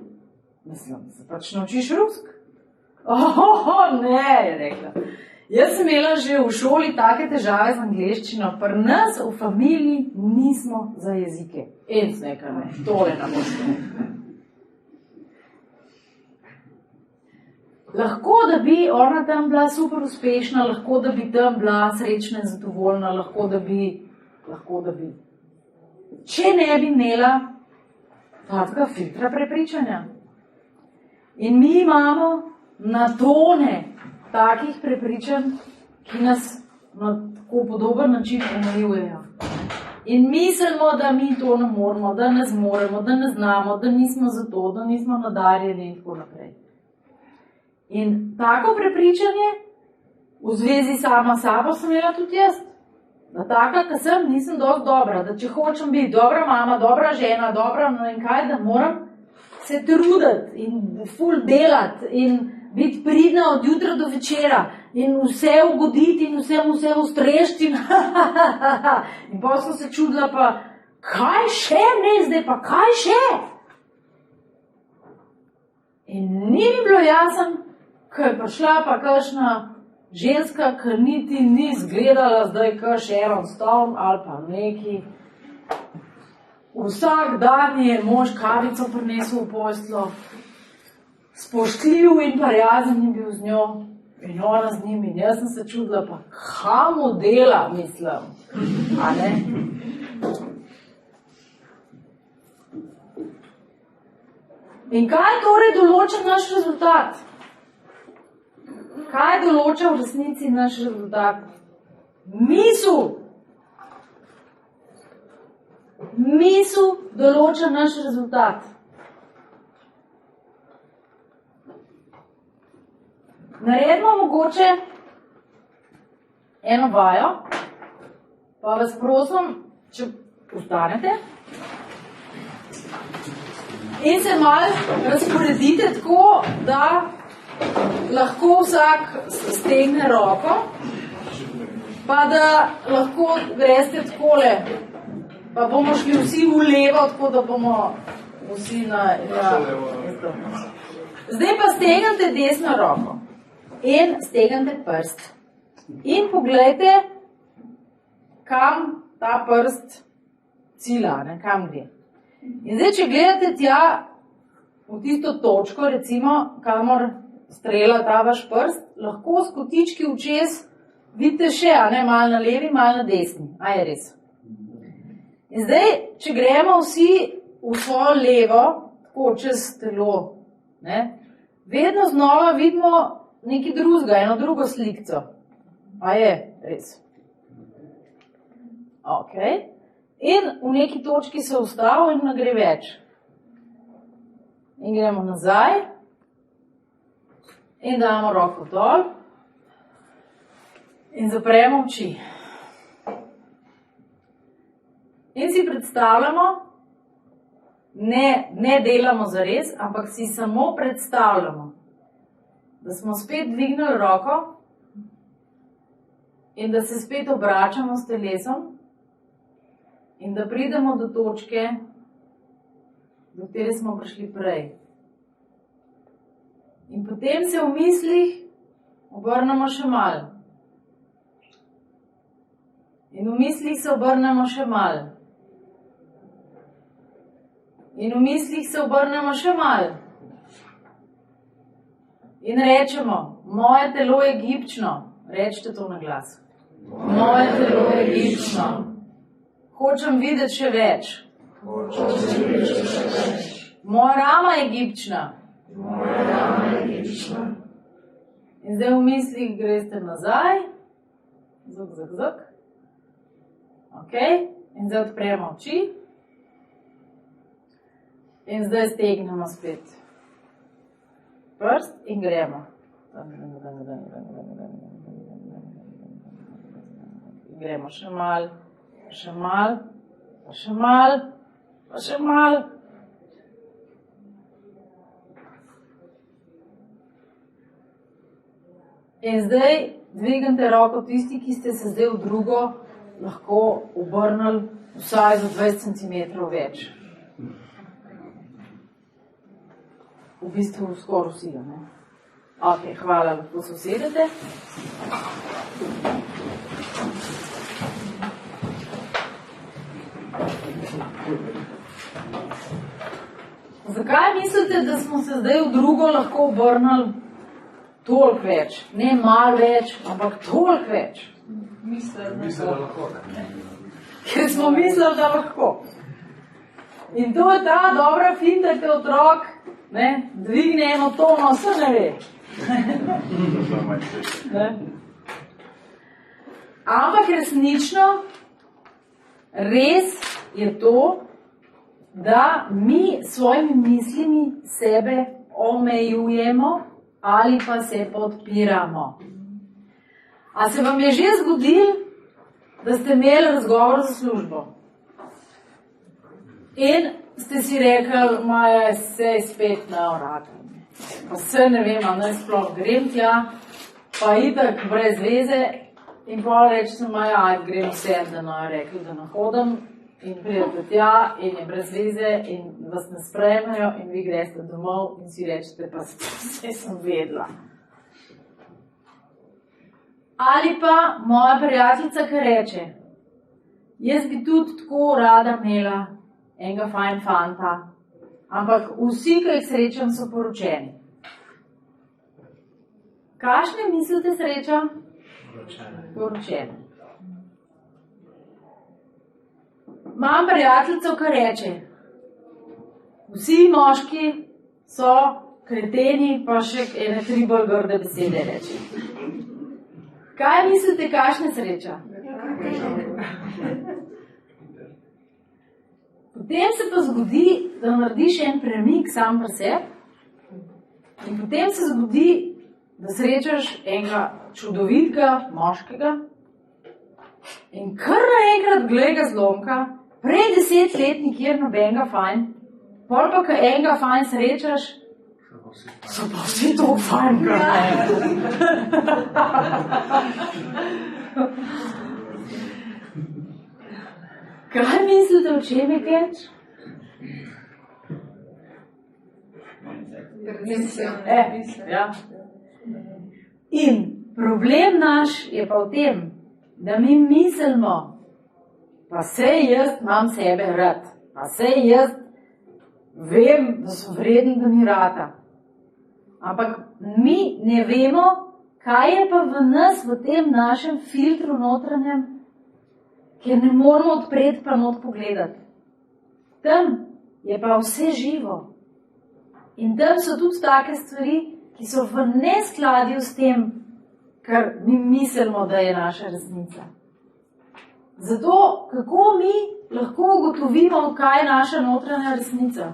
Mislim, se pač naučiš rusk? Ne, je rekla. Jaz sem imela že v šoli take težave z angleščino, pri nas v familiji nismo za jezike. In sem rekla, ne, tole nam boste. Lahko, da bi ona tam bila super uspešna, lahko, da bi tam bila srečna in zadovoljna, lahko, da bi. Če ne bi imela takega filtra prepričanja. In mi imamo na tone takih prepričanj, ki nas na tako podoben način omejujejo. In mislimo, da mi to ne moremo, da ne zmoremo, da ne znamo, da nismo za to, da nismo nadarjeni in tako naprej. In tako prepričanje v zvezi sama sabo sem imela tudi jaz. Da taka, ki sem, nisem dosti dobra. Da če hočem biti dobra mama, dobra žena, dobra no in kaj, da moram se truditi in ful delati in biti pridna od jutra do večera in vse ugoditi in vse ustrešiti. In pa sem se čudila pa, kaj še ne zdaj, pa kaj še? In ni mi bilo jasno, ko je prišla pa kakšna ženska, ki niti ni izgledala zdaj kot Sharon Stone ali pa neki. Vsak dan je mož kavico prinesel v posteljo, spoštljiv in prijazen je bil z njo in ona z njim. In jaz sem se čudila, pa kaj mu dela, mislim, a ne? In kaj torej določa naš rezultat? Kaj določa v resnici naš rezultat? Misel. Misel določa naš rezultat. Naredimo mogoče eno vajo, pa vas prosim, če ustanete in se malo razporedite tako, da lahko vsak stegne roko, pa da lahko greste takole, pa bomo šli vsi v levo, tako da bomo vsi na Zdaj pa stegnite desno roko in stegnite prst. In poglejte, kam ta prst cilja, kam gre. In zdaj, če gledate tja v tisto točko, recimo, kamor strela ta vaš prst, lahko s kotički v čez vidite še, malo na levi, malo na desni. A je res? In zdaj, če gremo vsi v svojo levo, tako čez telo, vedno znova vidimo nekaj drugega, eno drugo slikco. A je res? Ok. In v neki točki se ustavi in ne gre več. In gremo nazaj in damo roko dol in zapremo oči. In si predstavljamo, ne delamo zares, ampak si samo predstavljamo, da smo spet dvignili roko in da se spet obračamo s telesom in da pridemo do točke, do katere smo prišli prej. In potem se v mislih obrnemo še malo. In v mislih se obrnemo še malo. In v mislih se obrnemo še malo. In rečemo, moje telo je gibčno. Rečite to na glas. Moje telo je gibčno. Hočem videti še več. Moja rama je gibčna. In zdaj v mislih greste nazaj. Zuk. Ok. In zdaj odpremo oči. In zdaj stegnemo spet prst in gremo. Gremo še malo, še malo, pa še malo, pa še malo. In zdaj dvignite roko tisti, ki ste se zdaj v drugo lahko obrnili vsaj za 20 cm več. V bistvu skoraj vsi, ne? Ok, hvala, lahko se usedete. Zakaj mislite, da smo se zdaj v drugo lahko obrnili toliko več? Ne malo več, ampak toliko več. Mislili, da lahko. Ker smo mislili, da lahko. In to je ta dobra finta, ki otrok dvigne eno tono, vse ne ve. Ampak resnično, res je to, da mi svojimi mislimi sebe omejujemo ali pa se podpiramo. A se vam je že zgodilo, da ste imeli razgovor za službo? In ste si rekli, Maja, se spet na oratenje. Pa se ne vem, naj sploh grem tja, pa itak brez veze. In pa rečem, Maja, ajde, grem vse, da no je rekli, da ne hodim. In pridete tja in je brez veze in vas ne sprejmejo in vi greste domov in si rečete, pa vse sem vedela. Ali pa moja prijateljica, ki reče, jaz bi tudi tako rada imela enega fajn fanta, ampak vsi, ki jih srečam, so poročeni. Kakšne mislite sreča? Poročeni. Imam prijateljico, ki reče, vsi moški so kreteni, pa še ene 3 bolj grde besede reče. Kaj mislite, kakšna sreča? Potem se pa zgodi, da narediš en premik sam pri sebi in potem se zgodi, da srečaš enega čudovitega moškega in kar naenkrat glej ga zlomka, prej 10 let nikjer nobenega fajn, pol pa ko enega fajn srečaš, so pa vsi to fajn, Kaj mislite, o čem je keč? Ja. In problem naš je pa v tem, da mi mislimo, pa sej jaz imam sebe rad, pa sej jaz vem, da sem vreden, da mi rata. Ampak mi ne vemo, kaj je pa v nas, v tem našem filtru notranjem, kjer ne moramo odpreti pa not pogledati. Tam je pa vse živo. In tam so tudi take stvari, ki so v neskladju s tem, kar mi mislimo, da je naša resnica. Zato, kako mi lahko ugotovimo, kaj je naša notranja resnica?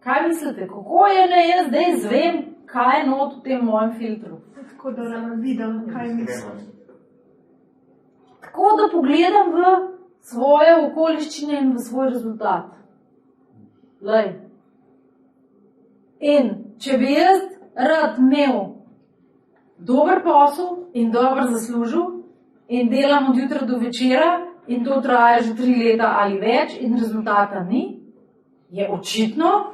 Kaj mislite, kako je ne jaz zdaj zvem, kaj je not v tem mojem filtru? Tako da nam vidim, kaj mislim. Tako da pogledam v svoje okoliščine in v svoj rezultat. Lej. In če bi jaz rad imel dober posel in dobro zaslužil in delam od jutra do večera in to traja že 3 leta ali več in rezultata ni, je očitno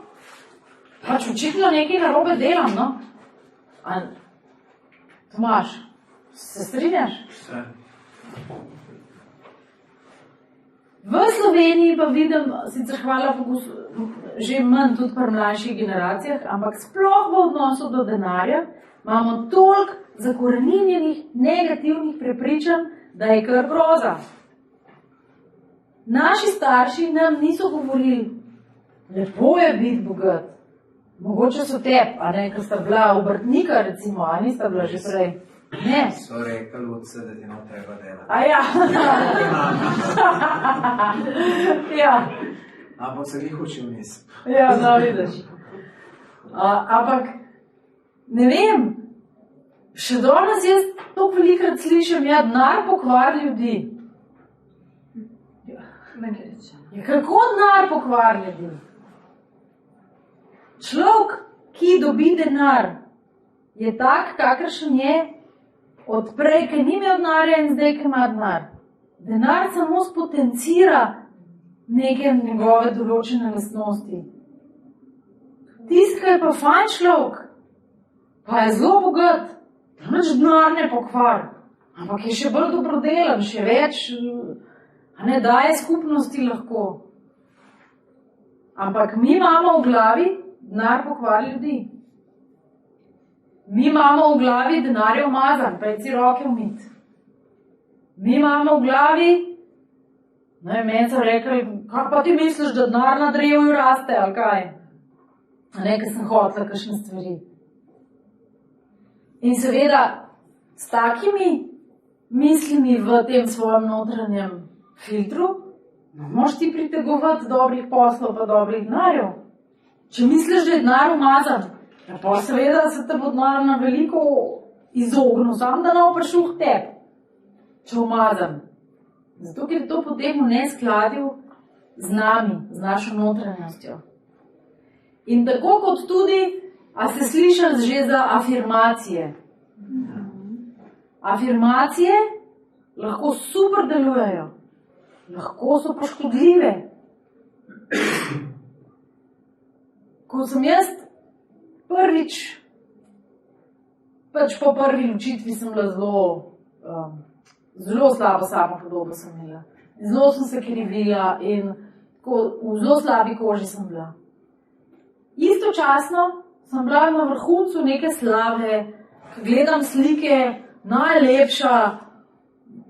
nekaj narobe delam, no? Tomaž, se strinjaš? Vse. V Sloveniji pa vidim, sicer hvala Bogu, že manj tudi pri mlajših generacijah, ampak sploh v odnosu do denarja imamo toliko zakoreninjenih negativnih prepričanj, da je kar groza. Naši starši nam niso govorili, lepo je biti bogat. Mogoče so tebi, a ne, ker sta bila obrtnika, recimo, a nista bila že prej. Ne. So rekli, odse, da ti ne treba delati. A ja. Ja. Ampak se jih učil nisem. Ja, no, vidiš. Ampak, ne vem, še danes jaz to velikrat slišim, ja, denar pokvari ljudi. Ja, kako denar pokvari ljudi? Človek, ki dobi denar, je tak, kakršen je, od prej, ki ni imel denarja in zdaj, ki ima denar. Denar samo spotencira neke njegove določene lastnosti. Tisti, ki je pa fajn človek, pa je zelo bogat, nič denar ne pokvari, ampak je še bolj dobrodelen, še več, a ne daje skupnosti lahko. Ampak mi imamo v glavi, denar pokvari ljudi. Mi imamo v glavi, denar je umazan, pa je si roke umit. Mi imamo v glavi, meni so rekli, kaj pa ti misliš, da denar na drevju raste, ali kaj? A ne, ker sem hotela kakšne stvari. In seveda, s takimi mislimi v tem svojem notranjem filtru, moraš ti pritegovati dobrih poslov pa dobrih denarjev. Če misliš, da je denar umazan, pa seveda se te bo denar na veliko izognil, sam da ne bo prišel k tebi, če umazan. Zato, ker je to potem v neskladju z nami, z našo notranjostjo. In tako kot tudi, a ste slišali že za afirmacije? Afirmacije lahko super delujejo, lahko so pa škodljive. Ko sem jaz prvič, pač po prvi ločitvi sem bila zelo slabo samopodobo sem imela. Zelo sem se krivila in v zelo slabi koži sem bila. Istočasno sem bila na vrhuncu neke slave, gledam slike, najlepša,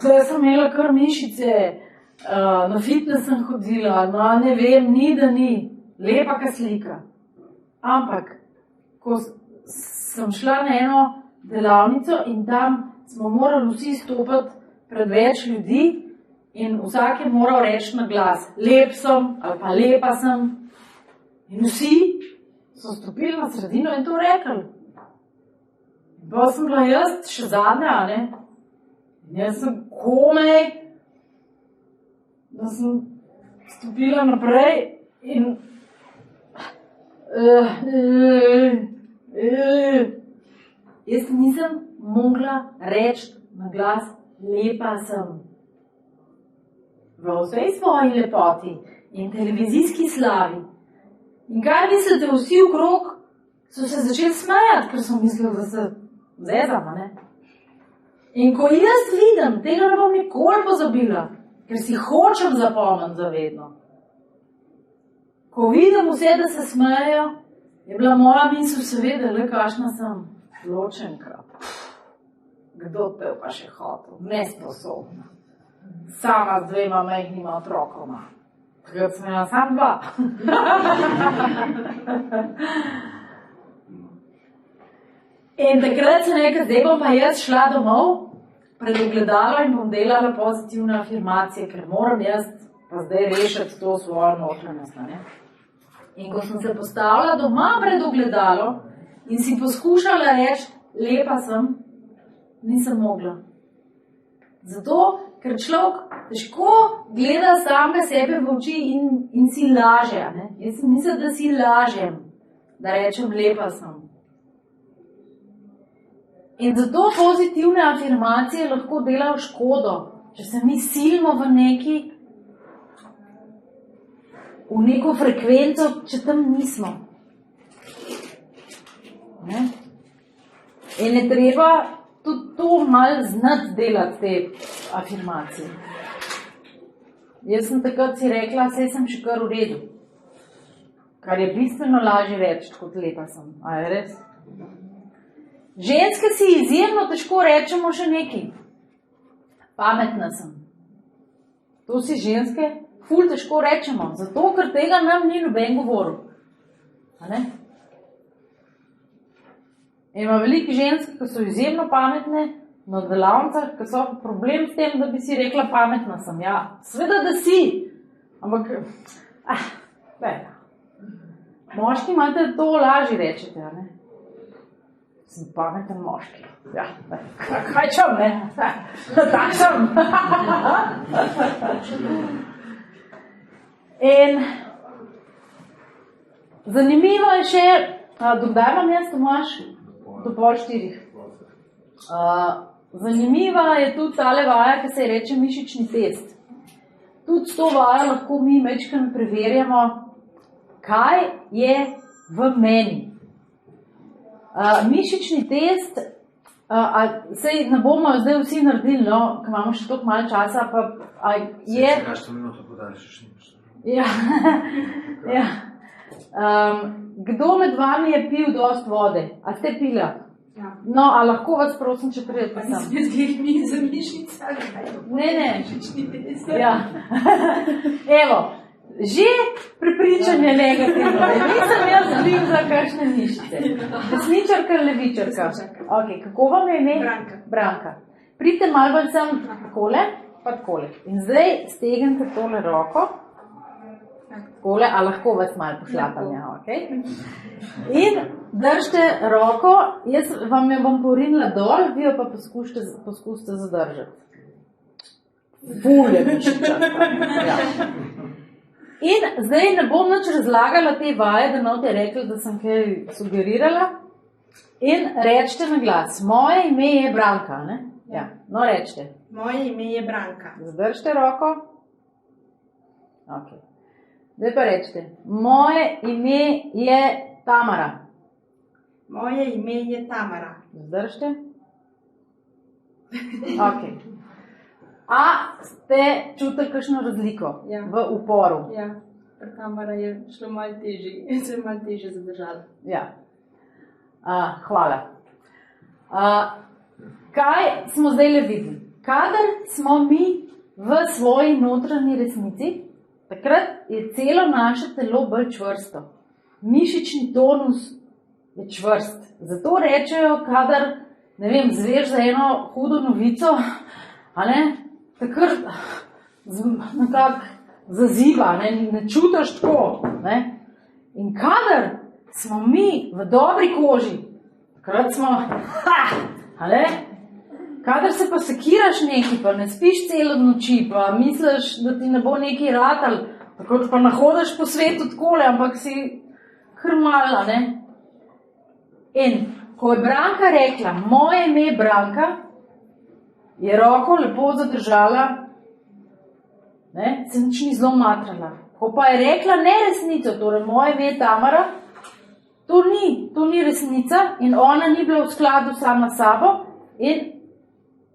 tukaj sem imela kar mišice, na fitness sem hodila, ne vem, ni da ni, lepa ka slika. Ampak, ko sem šla na eno delavnico in tam smo morali vsi stopiti pred več ljudi in vsak je moral reči na glas, lep sem ali pa lepa sem. In vsi so stopili na sredino in to rekli. Pa sem bila jaz še zadnja, ne? In jaz sem komaj, da sem stopila naprej in jaz nisem mogla reči na glas, lepa sem. V vsej svoji lepoti in televizijski slavi In kaj mislite, vsi okrog so se začeli smejati, ker so mislili, da se zezama, ne? In ko jaz vidim, tega ne bom nikoli pozabila, ker si hočem zapomniti zavedno. Ko vidim vse, da se smejejo, je bila moja misel seveda, le kakšna sem ločenka. Kdo te pa še hotel? Nesposobna. Sama z 2 majhnima otrokoma. Takrat sem imela sam 2. In takrat sem rekla, zdaj bom pa jaz šla domov pred ogledalo in bom delala pozitivne afirmacije, ker moram jaz pa zdaj rešiti to svojo notranjost. In ko sem se postavila doma pred ogledalo in si poskušala reči, lepa sem, nisem mogla. Zato, ker človek težko gleda samega sebe v oči in si laže. Ne? Jaz mislim, da si lažem, da rečem, lepa sem. In zato pozitivne afirmacije lahko delajo škodo, če se mi silimo v neko frekvenco, če tam nismo. Ne? In je treba tudi to malo znati delati, te afirmacije. Jaz sem takrat si rekla, saj sem še kar v redu. Kar je bistveno lažje reči, kot lepa sem. A je res? Ženske si izjemno težko rečemo še nekaj. Pametna sem. To si ženske ful težko rečemo, zato ker tega nam ni noben govoril. A ne? Ima veliko žensk, ki so izjemno pametne, na delavnicah, ki so problem s tem, da bi si rekla, pametna sem. Ja, seveda, da si. Ampak, moški imate to lažje rečete, a ne? Sem pameten moški. Ja, kaj čem, ne? Tak sem. In zanimivo je še, dokdaj imam jaz, Tomaž? Do 3:30. Zanimiva je tudi tale vaja, ki se je reče mišični test. Tudi s to vajo lahko mi majčkeno preverjamo, kaj je v meni. Mišični test, sej ne bomo zdaj vsi naredili, no, ker imamo še toliko malo časa, pa je... Ja, ja. Kdo med vami je pil dost vode? A ste pila? Ja. No, a lahko vas prosim, če prijete sem? Spet dveh mi za mišica. Ne. Ja. Evo, že prepričanje negativno. Nisem jaz bil za kakšne mišice. Desničarka ali levičarka? Okay, kako vam je ime? Branka. Pridite malo bolj sem takole, pa takole. In zdaj stegnite tole roko. Takole, a lahko vas malo pošlapam, ja, okej? In držite roko, jaz vam jo bom porinila dol, vi jo pa poskusite zadržati. Ful je mišičarka. Ja. In zdaj ne bom nič razlagala te vaje, da ne boste rekli, da sem kaj sugerirala. In rečite na glas, moje ime je Branka, ne? Ja, no rečite. Moje ime je Branka. Zadržite roko. Okej. Zdaj pa rečite, moje ime je Tamara. Moje ime je Tamara. Zdržite. Ok. A ste čutili kakšno razliko v uporu? Ja, pri Tamara je šlo malo težje, se je malo težje zadržala. Ja. Hvala. Kaj smo zdaj le videli? Kadar smo mi v svoji notranji resnici, takrat je celo naše telo bolj čvrsto. Mišični tonus je čvrst. Zato rečejo, kadar, ne vem, zveš za eno hudo novico, a ne, takrat nekako zaziva, ne čutiš tako, ne. In kadar smo mi v dobri koži, takrat smo, a ne, kadar se pa sekiraš nekaj, pa ne spiš celo noči, pa misliš, da ti ne bo nekaj ratal, tako pa nahodiš po svetu takole, ampak si krmala, ne. In ko je Branka rekla, moje ime je Branka, je roko lepo zadržala, ne, se nič ni zelo matrala. Ko pa je rekla neresnico, torej moje ime je Tamara, to ni resnica in ona ni bila v skladu sama s sabo in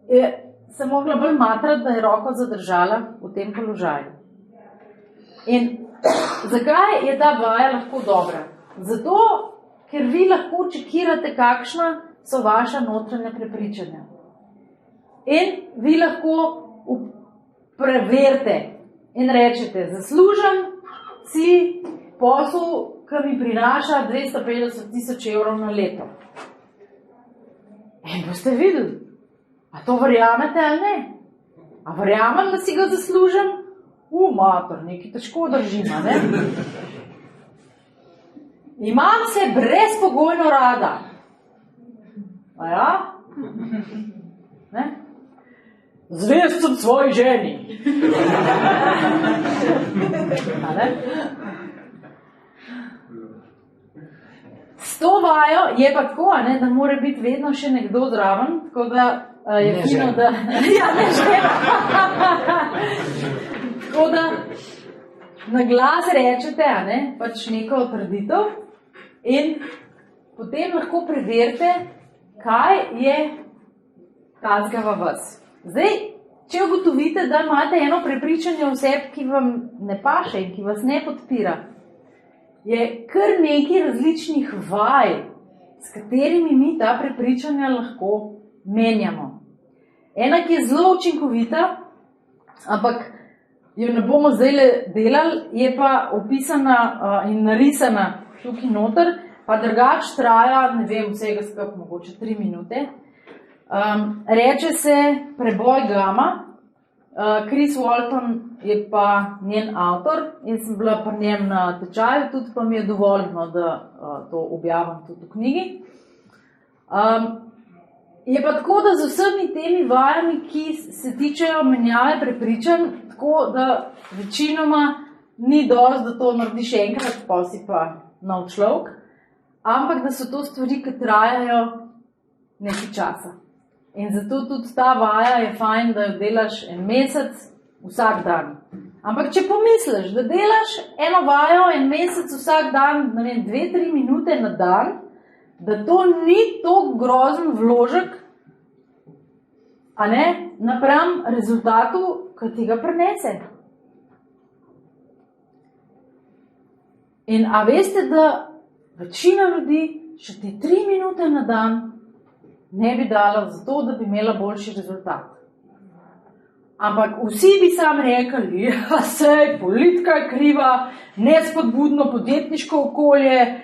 je se mogla bolj matrati, da je roko zadržala v tem položaju. In zakaj je ta vaja lahko dobra? Zato, ker vi lahko čekirate, kakšna so vaša notranja prepričanja. In vi lahko preverite in rečete, zaslužim si posel, ki mi prinaša 250 000 evrov na leto. In boste videli, a to verjamete ali ne? A verjamem, da si ga zaslužim? Mater, nekaj težko držim, ne? Imam se brezpogojno rada. A ja? Ne? Zvest sem svoji ženi. A ne? S to vajo je pa tako, ne, da mora biti vedno še nekdo zraven, tako da je Ne fino, žena. da... Ja, ne žena. Tako da na glas rečete, a ne, pač neko trditev in potem lahko preverite, kaj je tazga v vas. Zdaj, če ugotovite, da imate eno prepričanje o sebi, ki vam ne paše in ki vas ne podpira, je kar nekaj različnih vaj, s katerimi mi ta prepričanja lahko menjamo. Ena, ki je zelo učinkovita, ampak jo ne bomo zdaj delali, je pa opisana in narisana tukaj noter, pa drugače traja, ne vem, vsega skupaj mogoče 3 minute. Reče se preboj gama. Chris Walton je pa njen avtor in sem bila pri njem na tečaju, tudi pa mi je dovoljno, da to objavim tudi v knjigi. Je pa tako, da z vsemi temi vajami, ki se tičejo menjave prepričanj, tako da večinoma ni dosti, da to narediš enkrat, pa si pa nov človek, ampak da so to stvari, ki trajajo nekaj časa. In zato tudi ta vaja je fajn, da jo delaš en mesec vsak dan. Ampak če pomisliš, da delaš eno vajo en mesec vsak dan, ne vem, 2-3 minute na dan, da to ni tako grozen vložek, a ne, napram rezultatu, ki ti ga prinese. In a veste, da večina ljudi še te 3 minute na dan ne bi dala zato, da bi imela boljši rezultat. Ampak vsi bi sam rekli, ja, sej, politika je kriva, nespodbudno podjetniško okolje,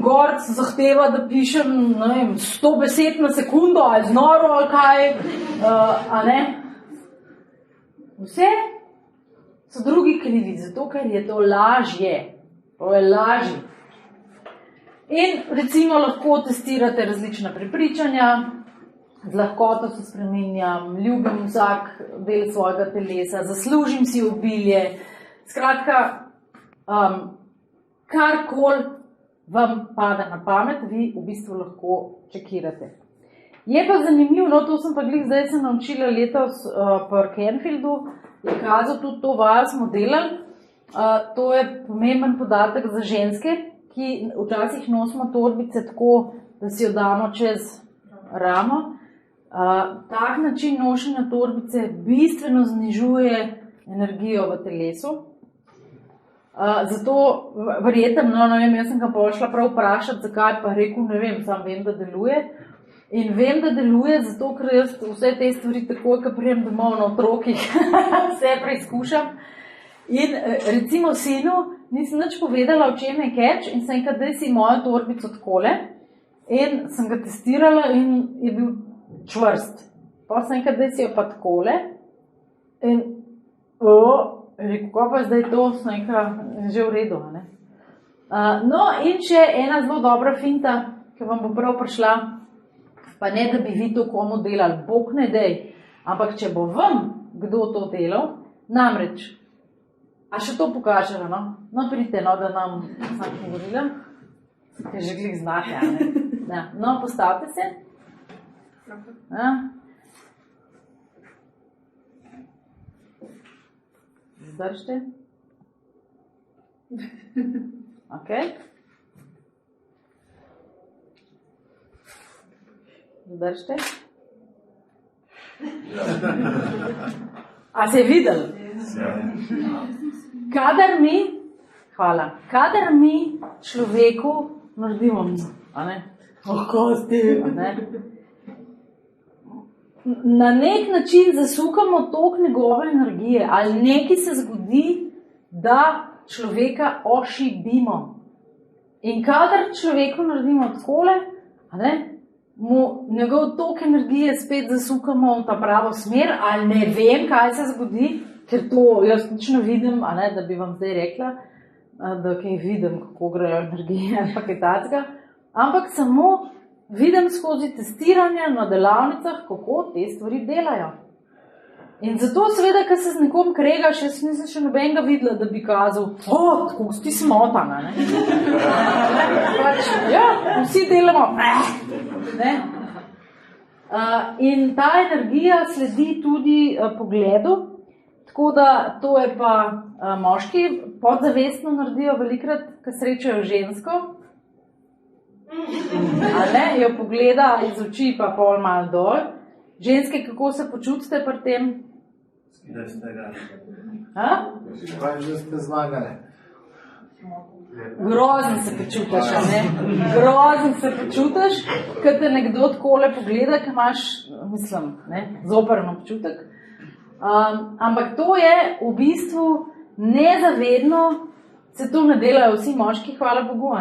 Gorc zahteva, da pišem, ne vem, 100 besed na sekundo, ali znoro, ali kaj, a ne. Vse so drugi krivi, zato ker je to lažje. To je lažje. In recimo lahko testirate različna prepričanja, z lahkoto se spreminjam, ljubim vsak del svojega telesa, zaslužim si obilje. Skratka, karkoli vam pada na pamet, vi v bistvu lahko čekirate. Je pa zanimivo, no, to sem pa glih zdaj se naučila letos pri Canfieldu, je kazal tudi to vajo smo delali. To je pomemben podatek za ženske, ki včasih nosimo torbice tako, da si jo damo čez ramo. Tak način nošenja torbice bistveno znižuje energijo v telesu. Zato verjetno, no, ne vem, jaz sem ga pošla prav vprašati, zakaj, pa rekel, ne vem, sam vem, da deluje. In vem, da deluje, zato ker jaz vse te stvari takoj, ko prijem domov na otrokih, vse preizkušam. In recimo sinu nisem nič povedala, o čem je catch, in sem enkrat, daj si mojo torbico takole, in sem ga testirala in je bil čvrst. Pa sem enkrat, daj si jo pa takole, in rekel, ko pa zdaj to, sem enkrat, že v redu, ne? No, in še ena zelo dobra finta, ki vam bo prav prišla, pa ne, da bi vi to komu delali, bog ne dej, ampak če bo vam kdo to delal, namreč, a še to pokažemo, no? No, pridite, no, da nam sam govorim, ker že glih znate, a ne? Ja. No, postavite se. Ja. Zdržite. Okay. Zdržite. A ste videli? Kadar mi človeku naredimo, a ne? Na nek način zasukamo tok njegove energije ali nekaj se zgodi, da človeka ošibimo. In kadar človeku naredimo takole, mu njegov tok energije spet zasukamo v ta pravo smer, ali ne vem, kaj se zgodi, ker to jaz nič ne vidim, da bi vam zdaj rekla, da kaj vidim, kako grejo energije ali pa kaj takega, ampak samo vidim skozi testiranje na delavnicah, kako te stvari delajo. In zato seveda, ko se z nekom kregaš, jaz nisem še nobenega videla, da bi kazal, tako si smotana, ne? Ja, vsi delamo, ne? In ta energija sledi tudi pogledu, tako da to je pa moški podzavestno naredijo velikrat, ko srečajo žensko, jo pogleda iz oči pa pol malo dol. Ženske, kako se počutite pri tem? Da ste ga. Kaj že ste zmagali? Grozen se počutiš, Grozen se počutiš, ko te nekdo takole pogleda, ko imaš, zoprn občutek. Ampak to je v bistvu nezavedno, se to ne delajo vsi moški, hvala Bogu,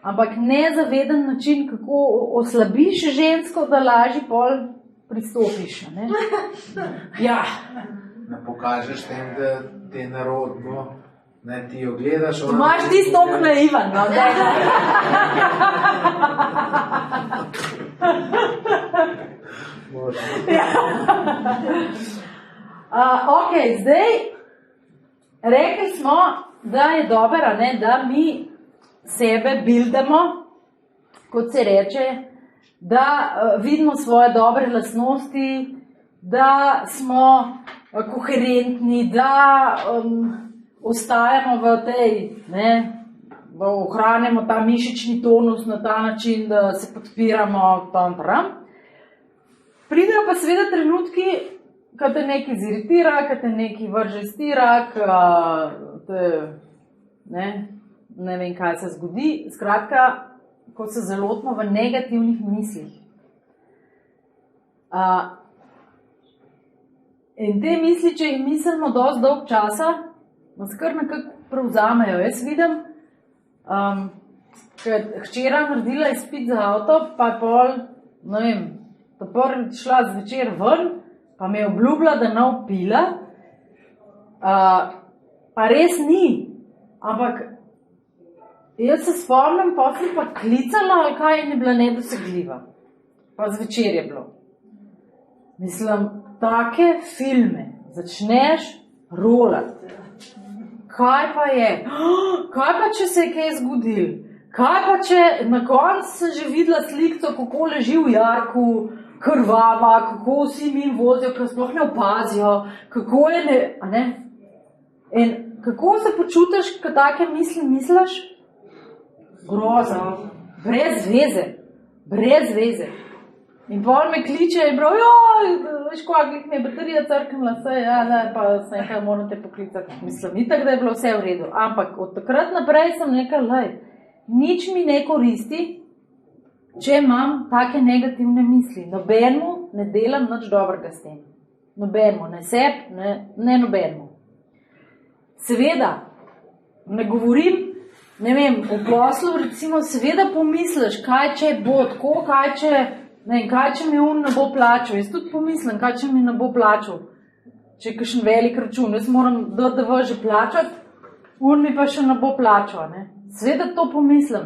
ampak nezaveden način, kako oslabiš žensko, da lažje pol pristopiš. Ja. Ne pokažeš tem, da te je narodno, ti jo gledaš. Tu imaš ti stok naivan, Ok, zdaj rekli smo, da je dobro, da mi sebe bildamo, kot se reče, da vidimo svoje dobre lastnosti, da smo koherentni, da ostajamo v tej, da ohranjamo ta mišični tonus na ta način, da se podpiramo, Pridejo pa seveda trenutki, ko te nekaj ziritira, ko te nekaj vrže iz tira, ne vem, kaj se zgodi. Skratka, ko se zalotimo v negativnih mislih. In te misli, če jih mislimo dosti dolg časa, nas kar nekako prevzamejo. Jaz vidim, ko je hčera naredila izpit za avto, pa je pol, prvič šla zvečer ven, pa me je obljubila, da ne pila, pa res ni. Ampak jaz se spomnim, potem pa klicala, ali kaj je bila nedosegljiva. Pa zvečer je bilo. Take filme začneš rolati. Kaj pa je? Kaj pa, če se je kaj zgodil? Kaj pa, če na koncu sem že videla slikco, kako leži v jarku, krvava, kako vsi mimo vozijo, ker sploh ne opazijo, kako je ne. In kako se počutiš, ko take misli misliš? Grozno. Brez veze. In pol me kliče in prav, veš koliko mi je baterija crknila, pa sem nekaj moram te poklicati. Itak, da je bilo vse v redu. Ampak od takrat naprej sem nekaj, nič mi ne koristi, če imam take negativne misli. Nobenemu ne delam nič dobrega s tem. Nobenemu, ne sebi, ne nobenemu. Seveda, ne govorim, v poslu recimo, seveda pomisliš, kaj če bo tako, kaj če mi ne bo plačal. Jaz tudi pomislim, kaj če mi ne bo plačal. Če je kakšen velik račun, jaz moram DDV že plačati, mi pa še ne bo plačal. Seveda to pomislim.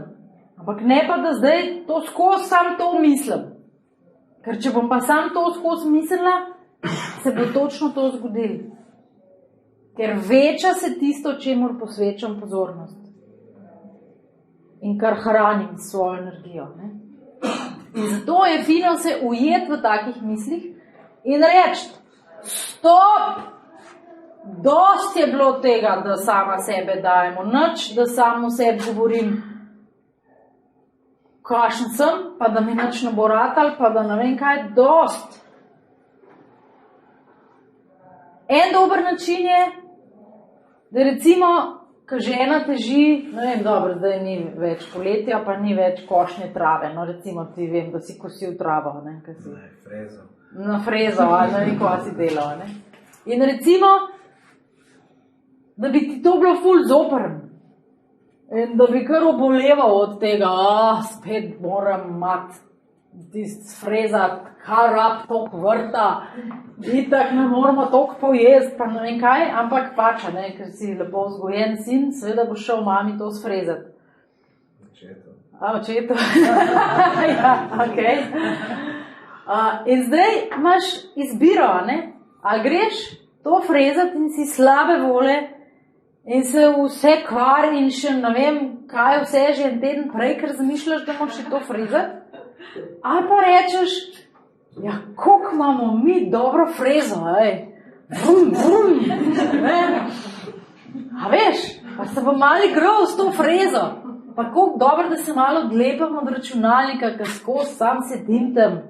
Ampak ne pa, da zdaj to skozi sam to mislim. Ker če bom pa sam to skozi mislila, se bo točno to zgodilo. Ker veča se tisto, čemur posvečam pozornost. In kar hranim svojo energijo. In zato je fino se ujeti v takih mislih in reči, stop, Dost je bilo tega, da sama sebe dajemo, nič, da samo sebi govorim, kakšen sem, pa da mi nič ne bo ratal, pa da ne vem kaj, dost. En dober način je, da recimo, ko žena teži, ne vem, dobro, zdaj ni več poletja, pa ni več košnje trave, no recimo ti vem, da si kosil travo, ne, kaj si? Ne, frezo. Na frezo, ali ne vem, kaj si delal, ne. In recimo, da bi ti to bilo ful zoprn in da bi kar oboleval od tega, spet moram imati tist frezat, kar rab tok vrta, itak ne moramo tok pojest, pa ne vem kaj, ampak pač, ne, ker si lepo vzgojen sin, seveda bo šel mami to sfrezat. Očetu. Očetu. Ja, okej. In zdaj imaš izbiro, ne, ali greš to frezat in si slabe vole in se vse kvari in še ne vem, kaj vse že en teden prej, ker zamišljaš, da moraš to frezat. Ali pa rečeš, ja, koliko imamo mi dobro frezo, vrum, vrum, ne? A veš, pa se bo malo igral s to frezo, pa koliko dobro, da se malo odlepam od računalnika, ker skozi sam sedim tam.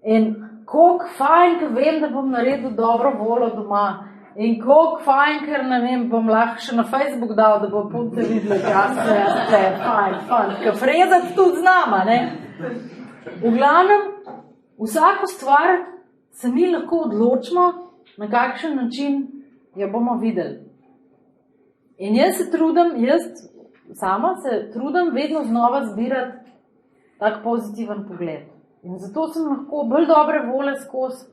In koliko fajn, ker vem, da bom naredil dobro volo doma. In koliko fajn, ker ne vem, bom lahko še na Facebook dal, da bo punce videli, jasno, fajn, ker frezati tudi znama, ne. V glavnem, vsako stvar se mi lahko odločimo, na kakšen način jo bomo videli. In jaz sama se trudim vedno znova zbirati tak pozitiven pogled. In zato sem lahko bolj dobre vole skozi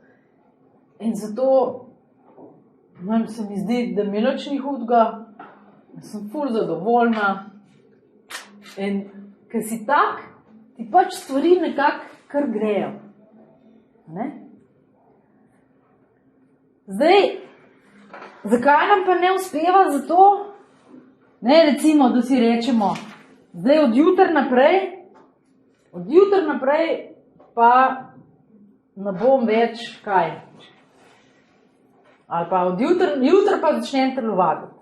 in zato se mi zdi, da mi nič ni hudega, da sem ful zadovoljna. In ker si tak, ti pač stvari nekako kar grejo. Ne? Zdaj, zakaj nam pa ne uspeva? Zato, ne, recimo, da si rečemo, zdaj od jutra naprej pa ne bom več kaj. Ali pa od jutra pa začnem telovaditi.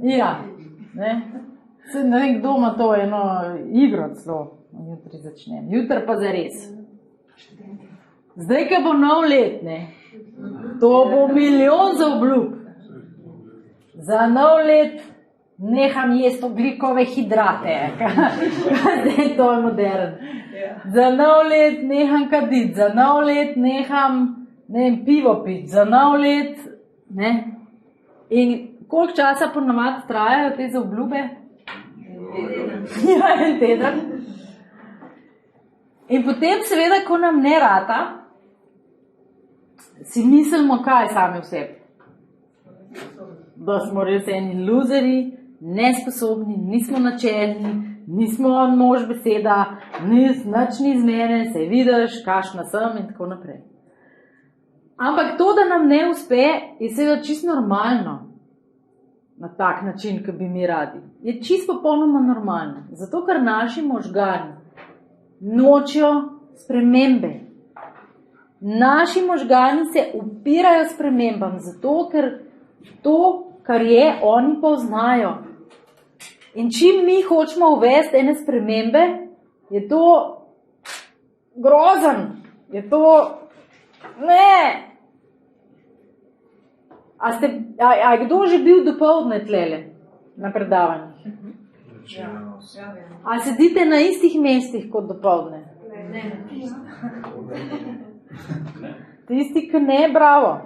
Ja, ne. Se ne vem, kdo ima to eno igro celo, jutri začnem. Jutri pa zares. Zdaj, ko bo nov let, ne, to bo milijon za obljub. Za nov let neham jesti ogljikove hidrate. Zdaj to je modern. Za nov let neham kaditi, za nov let neham, ne vem, pivo piti, za nov let, ne. In koliko časa ponavadi trajajo te zaobljube? Ja, en teden. In potem seveda, ko nam ne rata, si mislimo, kaj sami v sebi. Da smo res eni luzeri, nesposobni, nismo načelni, nismo mož beseda, nič ni iz mene, se vidiš, kakšna sem in tako naprej. Ampak to, da nam ne uspe, je seveda čisto normalno. Na tak način, ki bi mi radi. Je čisto popolnoma normalno. Zato, ker naši možgani nočijo spremembe. Naši možgani se upirajo spremembam, zato, ker to, kar je, oni poznajo. In čim mi hočemo uvesti ene spremembe, je to grozen. Je to... Ne! A je kdo že bil dopoldne tlele na predavanjih? A sedite na istih mestih kot dopoldne? Tisti, ki ne, bravo.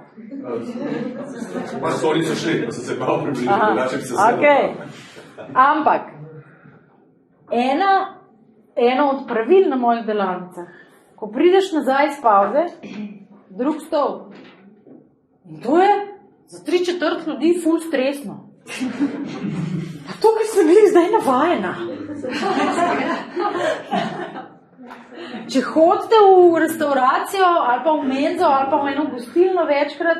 Pa so niso šli, pa so se malo približili, drugače bi se se... Okay. Ampak, eno od pravil na mojih delavnicah, ko prideš nazaj iz pauze, drug stol. In to je za 3/4 ljudi ful stresno. Pa to, ker sem bili zdaj navajena. Če hodite v restauracijo ali pa v menzo ali pa v eno gostilno večkrat,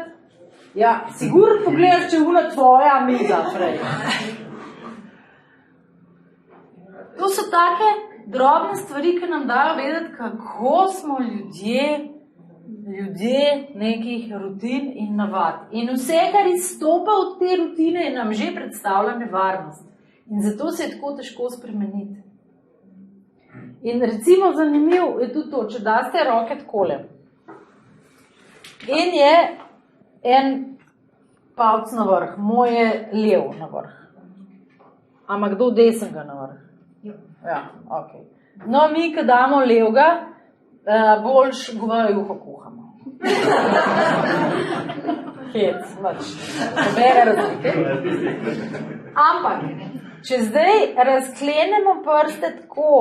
ja, sigurno pogledaš, če je una tvoja miza prej. To so take drobne stvari, ki nam dajo vedeti, kako smo ljudje ljudje nekih rutin in navad. In vse, kar izstopa od te rutine, nam že predstavlja nevarnost. In zato se je tako težko spremeniti. In recimo zanimiv je tudi to, če daste roke takole. In je en palc na vrh, moj je lev na vrh. Ampak kdo desenga na vrh? Ja, ok. No, mi, ko damo levga, boljš govejo juho kuhamo. Hec, nič. Nobene razlike. Ampak, če zdaj razklenemo prste tako,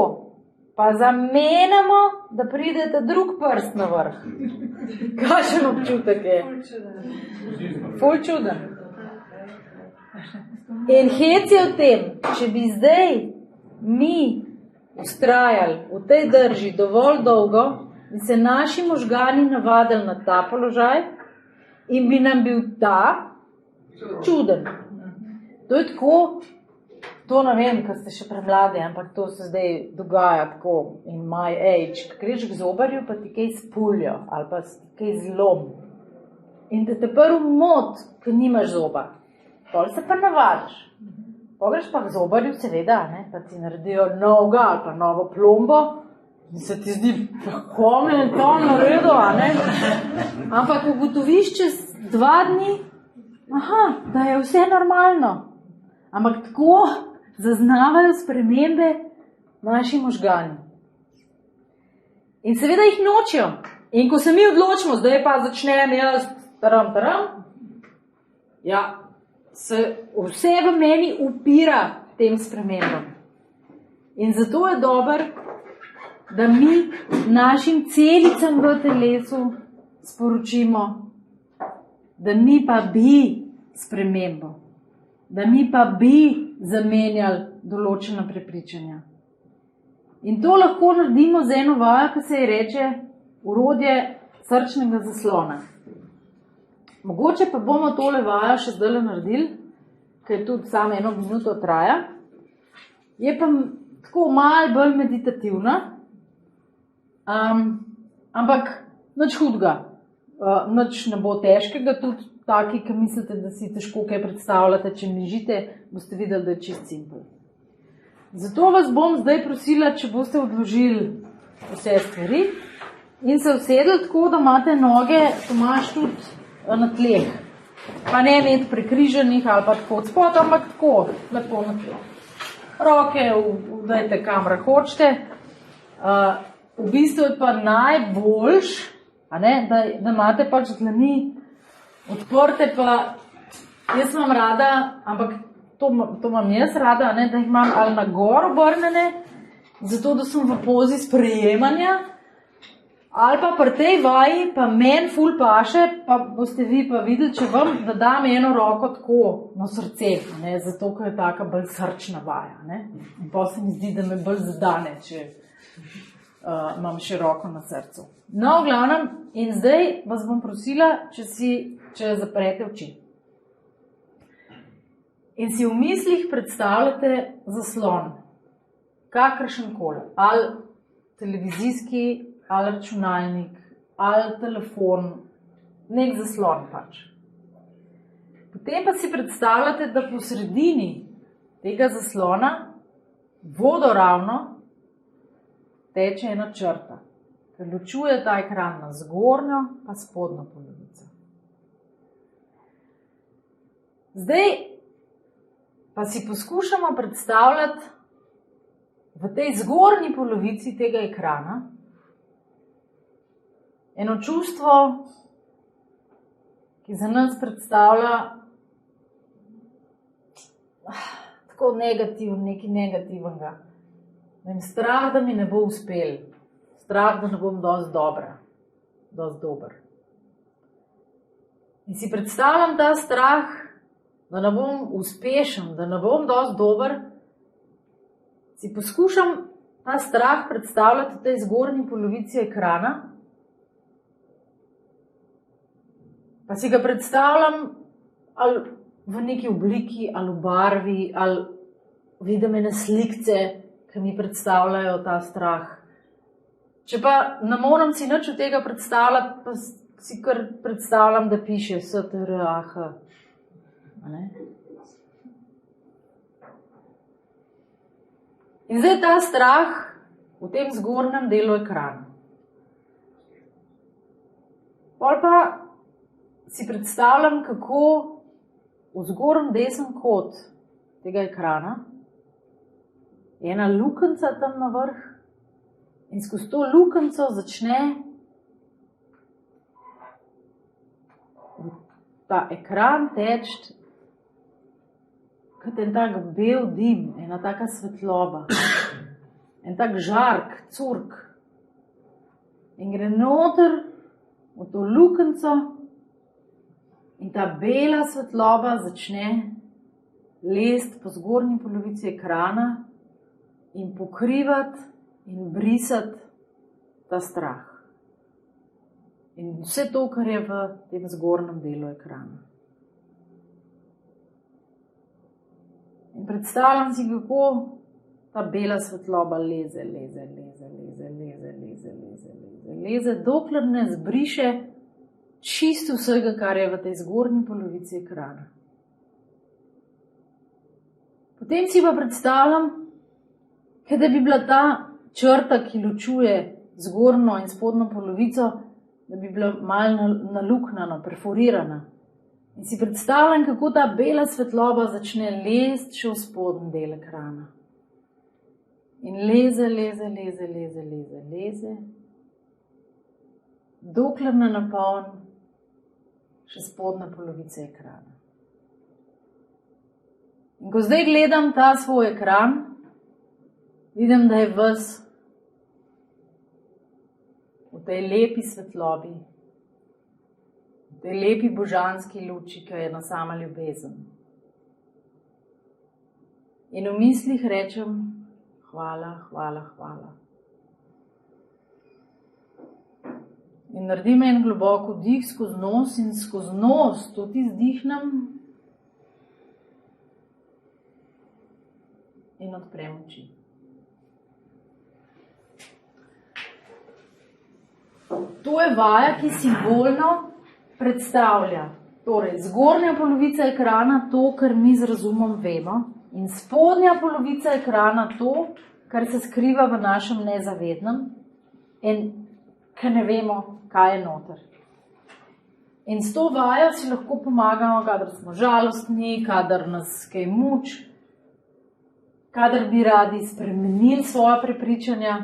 pa zamenjamo, da pridete drug prst na vrh. Kakšen občutek je? Ful čuden. In hec je v tem, če bi zdaj mi ustrajali v tej drži dovolj dolgo, bi se naši možgani navadili na ta položaj in bi nam bil ta čuden. To je tako, to ne vem, ker ste še premladi, ampak to se zdaj dogaja tako in my age. Ko greš k zobarju, pa ti kaj spuljo ali pa ti kaj zlom. In te prvi mot, ko nimaš zoba. Pol se pa navadiš. Pogreš pa k zobarju, seveda, ne, pa ti naredijo novega ali pa novo plombo in se ti zdi, kako me je to naredil, ne? Ampak ugotoviš čez 2 dni, da je vse normalno. Ampak tako zaznavajo spremembe naši možgani. In seveda jih nočijo. In ko se mi odločimo, zdaj pa začnem jaz taram, ja, se vse v meni upira tem spremembam. In zato je dobro, da mi našim celicam v telesu sporočimo, da mi pa bi spremembo, da mi pa bi zamenjali določena prepričanja. In to lahko naredimo z eno vajo, ki se ji reče orodje srčnega zaslona. Mogoče pa bomo tole vajo še zdaj naredili, ker tudi samo 1 minuto traja. Je pa tako malo bolj meditativna, ampak nič hudega, nič ne bo težkega, tudi taki, ki mislite, da si težko kaj predstavljate, če mižite, boste videli, da je čist simpel. Zato vas bom zdaj prosila, če boste odložili vse stvari in se usedli tako, da imate noge, Tomaž, tudi na tleh. Pa ne imeti prekriženih ali pa tako od spod, ampak tako, lepo na tleh. Roke vdajte kamor hočete. V bistvu je pa najboljš, da imate pač dlani odprte, pa jaz imam rada, ampak to imam jaz rada, da jih imam ali na gor obrnjene, zato da sem v pozi sprejemanja, ali pa pri tej vaji, pa meni ful paše, pa boste vi pa videli, če vam, da dam eno roko tako na srce, zato, ker je taka bolj srčna vaja. In pa se mi zdi, da me bolj zadane, če imam še roko na srcu. No, v glavnem, in zdaj vas bom prosila, če zaprete oči. In si v mislih predstavljate zaslon, kakršen koli, ali televizijski, ali računalnik, ali telefon, nek zaslon pač. Potem pa si predstavljate, da po sredini tega zaslona vodoravno teče ena črta, ker ločuje ta ekran na zgornjo pa spodnjo polovico. Zdaj pa si poskušamo predstavljati v tej zgornji polovici tega ekrana eno čustvo, ki za nas predstavlja tako nekaj negativnega. Strah, da mi ne bo uspel, strah, da ne bom dosti dober. In si predstavljam ta strah, da ne bom uspešen, da ne bom dosti dober, si poskušam ta strah predstavljati v tej zgornji polovici ekrana, pa si ga predstavljam ali v neki obliki, ali v barvi, ali vidim ene slikce, ki mi predstavljajo ta strah. Če pa ne morem si nič od tega predstavljati, pa si kar predstavljam, da piše STRAH. In zdaj ta strah v tem zgornjem delu ekrana. Pol pa si predstavljam, kako v zgornji desni kot tega ekrana je ena lukenca tam na vrh in skozi to lukenco začne ta ekran teči kot en tak bel dim, ena taka svetloba, en tak žark, curk. In gre noter v to lukenco in ta bela svetloba začne lest po zgornji polovici ekrana in pokrivati in brisati ta strah. In vse to, kar je v tem zgornjem delu ekrana. In predstavljam si, kako ta bela svetloba leze, dokler ne zbriše čisto vsega, kar je v tej zgornji polovici ekrana. Potem si pa predstavljam, da bi bila ta črta, ki ločuje zgornjo in spodnjo polovico, da bi bila malo naluknjena, perforirana. In si predstavljam, kako ta bela svetloba začne lezti še v spodnji del ekrana. In leze, dokler ne napolni še spodnje polovice ekrana. In ko zdaj gledam ta svoj ekran, vidim, da je ves v tej lepi svetlobi, v tej lepi božanski luči, ki je ena sama ljubezen. In v mislih rečem, hvala, hvala, hvala. In naredim en globok vdih skozi nos in skozi nos tudi izdihnem in odprem oči. To je vaja, ki simbolno predstavlja, torej zgornja polovica ekrana to, kar mi z razumom vemo, in spodnja polovica ekrana to, kar se skriva v našem nezavednem in ker ne vemo, kaj je noter. In s to vajo si lahko pomagamo, kadar smo žalostni, kadar nas kaj muči, kadar bi radi spremenili svoja prepričanja.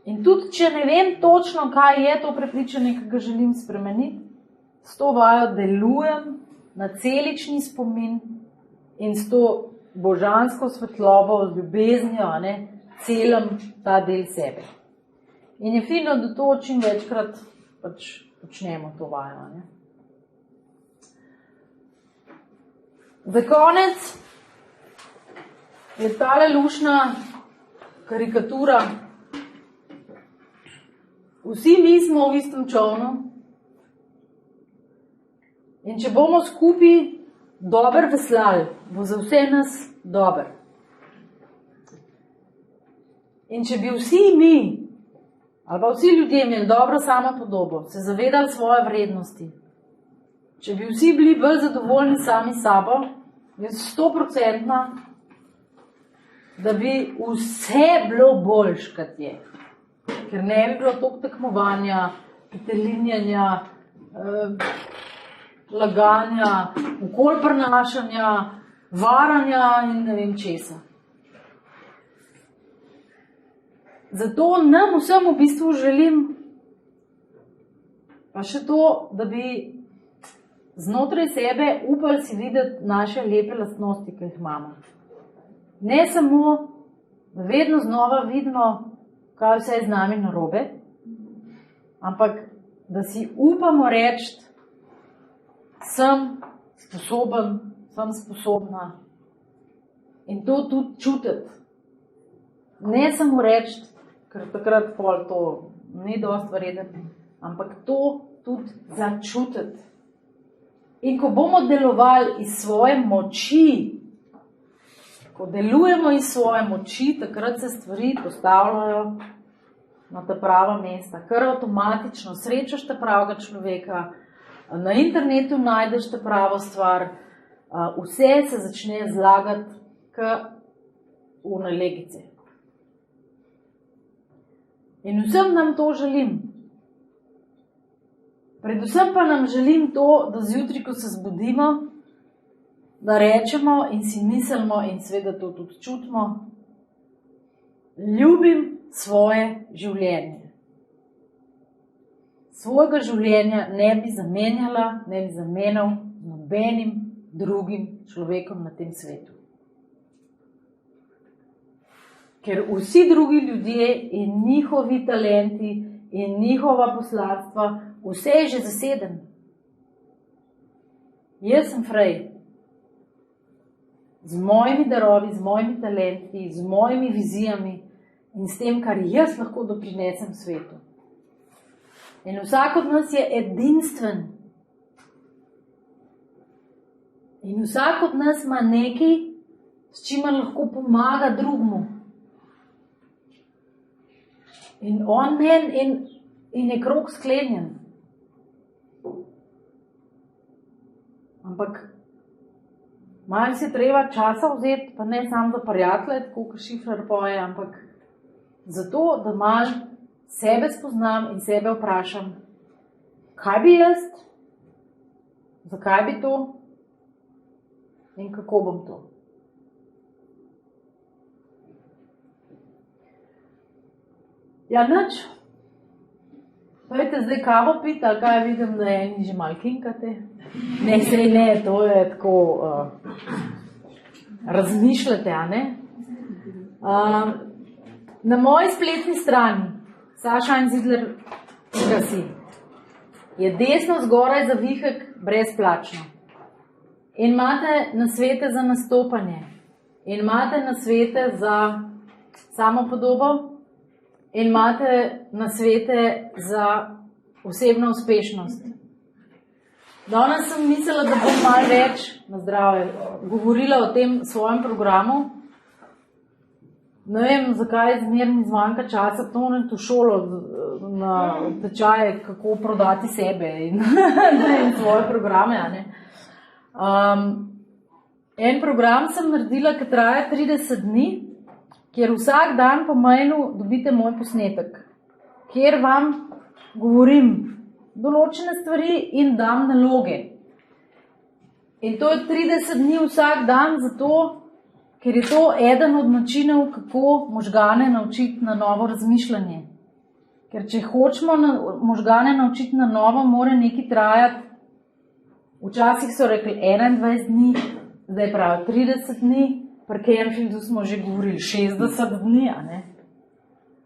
In tudi, če ne vem točno, kaj je to prepričanje, ki ga želim spremeniti, s to vajo delujem na celični spomin in s to božansko svetlobo, z ljubeznijo, celim ta del sebe. In je fino, da to čim večkrat počnemo to vajo. Za konec je tale lušna karikatura. Vsi mi smo v istem čovnu in če bomo skupaj dobro veslali, bo za vse nas dobro. In če bi vsi mi, ali pa vsi ljudje imeli dobro samopodobo, se zavedali svoje vrednosti, če bi vsi bili bolj zadovoljni sami sabo, je 100%, da bi vse bilo boljš, kot je. Ker ne bi bilo toliko tekmovanja, petelinjanja, laganja, okoli prenašanja, varanja in ne vem česa. Zato nam vsem v bistvu želim pa še to, da bi znotraj sebe upali si videti naše lepe lastnosti, ki jih imamo. Ne samo, da vedno znova vidimo, kaj vse je z nami narobe, ampak da si upamo reči, sem sposoben, sem sposobna in to tudi čutiti. Ne samo reči, ker takrat pol to ni dosti verjetno, ampak to tudi začutiti. In ko bomo delovali iz svoje moči, ko delujemo iz svoje moči, takrat se stvari postavljajo na ta prava mesta, kar avtomatično srečaš ta pravega človeka, na internetu najdeš ta pravo stvar, vse se začne zlagati v nalegice. In vsem nam to želim. Predvsem pa nam želim to, da zjutraj, ko se zbudimo, da rečemo in si mislimo in seveda to tudi čutimo, ljubim svoje življenje. Svojega življenja ne bi zamenjala, ne bi zamenjal z nobenim drugim človekom na tem svetu. Ker vsi drugi ljudje in njihovi talenti in njihova poslanstva, vse je že zaseden. Jaz sem Frej. Z mojimi darovi, z mojimi talenti, z mojimi vizijami in s tem, kar jaz lahko doprinesem svetu. In vsak od nas je edinstven. In vsak od nas ima nekaj, s čimer lahko pomaga drugmu. In on in je krog sklenjen. Ampak malo si treba časa vzeti, pa ne samo za prijatelje, tako kot Šifrar poje, ampak zato, da malo sebe spoznam in sebe vprašam, kaj bi jaz, zakaj bi to in kako bom to. Ja, nič. Pojďte zdaj kavo piti, ali kaj vidim, da je že malo kinkate. Ne, sej ne, to je tako, razmišljate, a ne? Na moji spletni strani, sašeinzidler.si, je desno zgoraj zavihek brezplačno. In imate nasvete za nastopanje, in imate nasvete za samopodobo, in imate nasvete za osebno uspešnost. Danes sem mislila, da bom malo več na zdravje govorila o tem svojem programu. Ne vem, zakaj zmeraj mi zmanjka časa, to ne v šolo na tečaje, kako prodati sebe in svoje programe. A ne? En program sem naredila, ki traja 30 dni, kjer vsak dan po mailu dobite moj posnetek, kjer vam govorim določene stvari in dam naloge. In to je 30 dni vsak dan, zato, ker je to eden od načinov, kako možgane naučiti na novo razmišljanje. Ker če hočemo možgane naučiti na novo, mora nekaj trajati. Včasih so rekli 21 dni, zdaj pravi 30 dni, pri Kenfieldu smo že govorili 60 dni, a ne?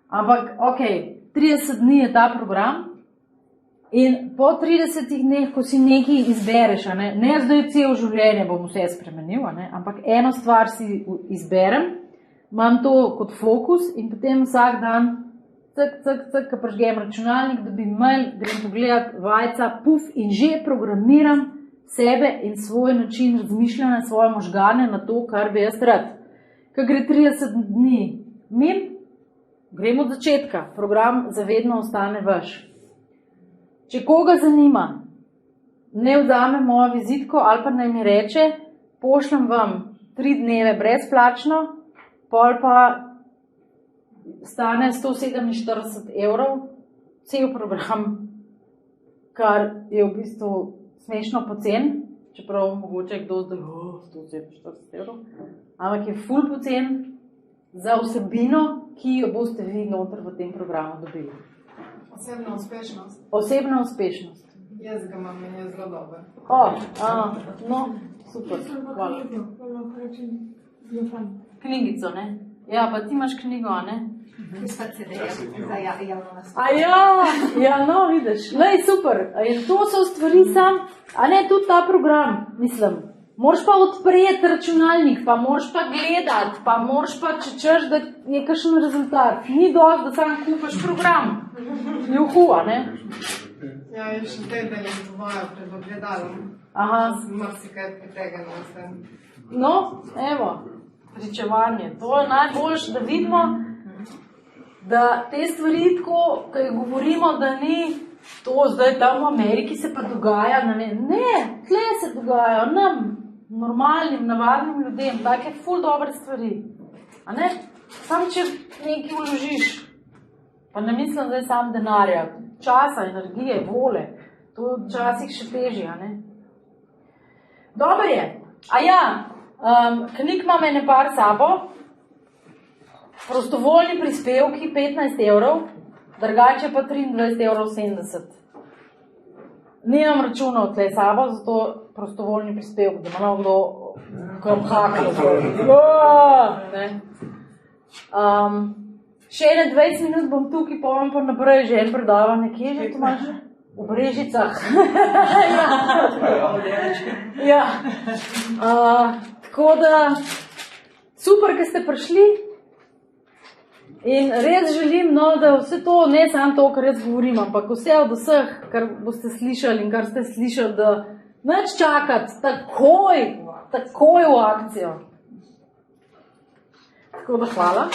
Ampak, ok, 30 dni je ta program in po 30 dneh, ko si nekaj izbereš, a ne zdaj cel življenje bom vse spremenil, a ne? Ampak eno stvar si izberem, imam to kot fokus in potem vsak dan ko prežgem računalnik, dobim mail, grem pogledat vajca, puf in že programiram sebe in svoj način razmišljanja, svoje možgane na to, kar bi jaz rad. Ko gre 30 dni min, grem od začetka, program zavedno ostane vaš. Če koga zanima, ne vzame mojo vizitko ali pa naj mi reče, pošljem vam 3 dneve brezplačno, pol pa stane 147 €, cel program, kar je v bistvu smešno pocen, čeprav mogoče kdo zdaj 147 €, ampak je ful pocen za vsebino, ki jo boste vi noter v tem programu dobili. Osebna uspešnost. Osebna uspešnost. Jaz ga imam in je zelo dober. No, super, hvala. Knjigico, ne? Ja, pa ti imaš knjigo, ne? Ja, no, vidiš. Lej, super. In to so stvari sam, a ne tudi ta program, mislim. Moraš pa odpreti računalnik, pa moraš pa gledati, pa moraš pa, če češ, da je kakšen rezultat. Ni dosti, da sam kupaš program. Juhu, a ne? Ja, in še te, da je dvoja pred ogledalom. Aha. Marsikaj pritegano s tem. No, evo, pričevanje. To je najboljše, da vidimo, da te stvari tako, ko govorimo, da ni to zdaj tam v Ameriki se pa dogaja, ne, tle se dogajajo nam, normalnim, navadnim ljudem, take ful dobre stvari. A ne? Sam, če nekaj vložiš, pa ne mislim zdaj sam denarja, časa, energije, vole, to včasih še težje, a ne? Dobar je. A ja, knjig imam ene par sabo, prostovoljni prispevki 15 €, drugače pa 23,70 €. Nimam računov tle sabo, zato prostovoljni prispevki, da malo kdo kam haklo. Še ene 20 minut bom tukaj, povem pa naprej, že en predavanje, kje že to imaš? V Brežicah. Ja. Tako da, super, da ste prišli in res želim, no, da vse to, ne samo to, kar jaz govorim, ampak vse od vseh, kar boste slišali in kar ste slišali, da neč čakati, takoj v akcijo. Tako da hvala.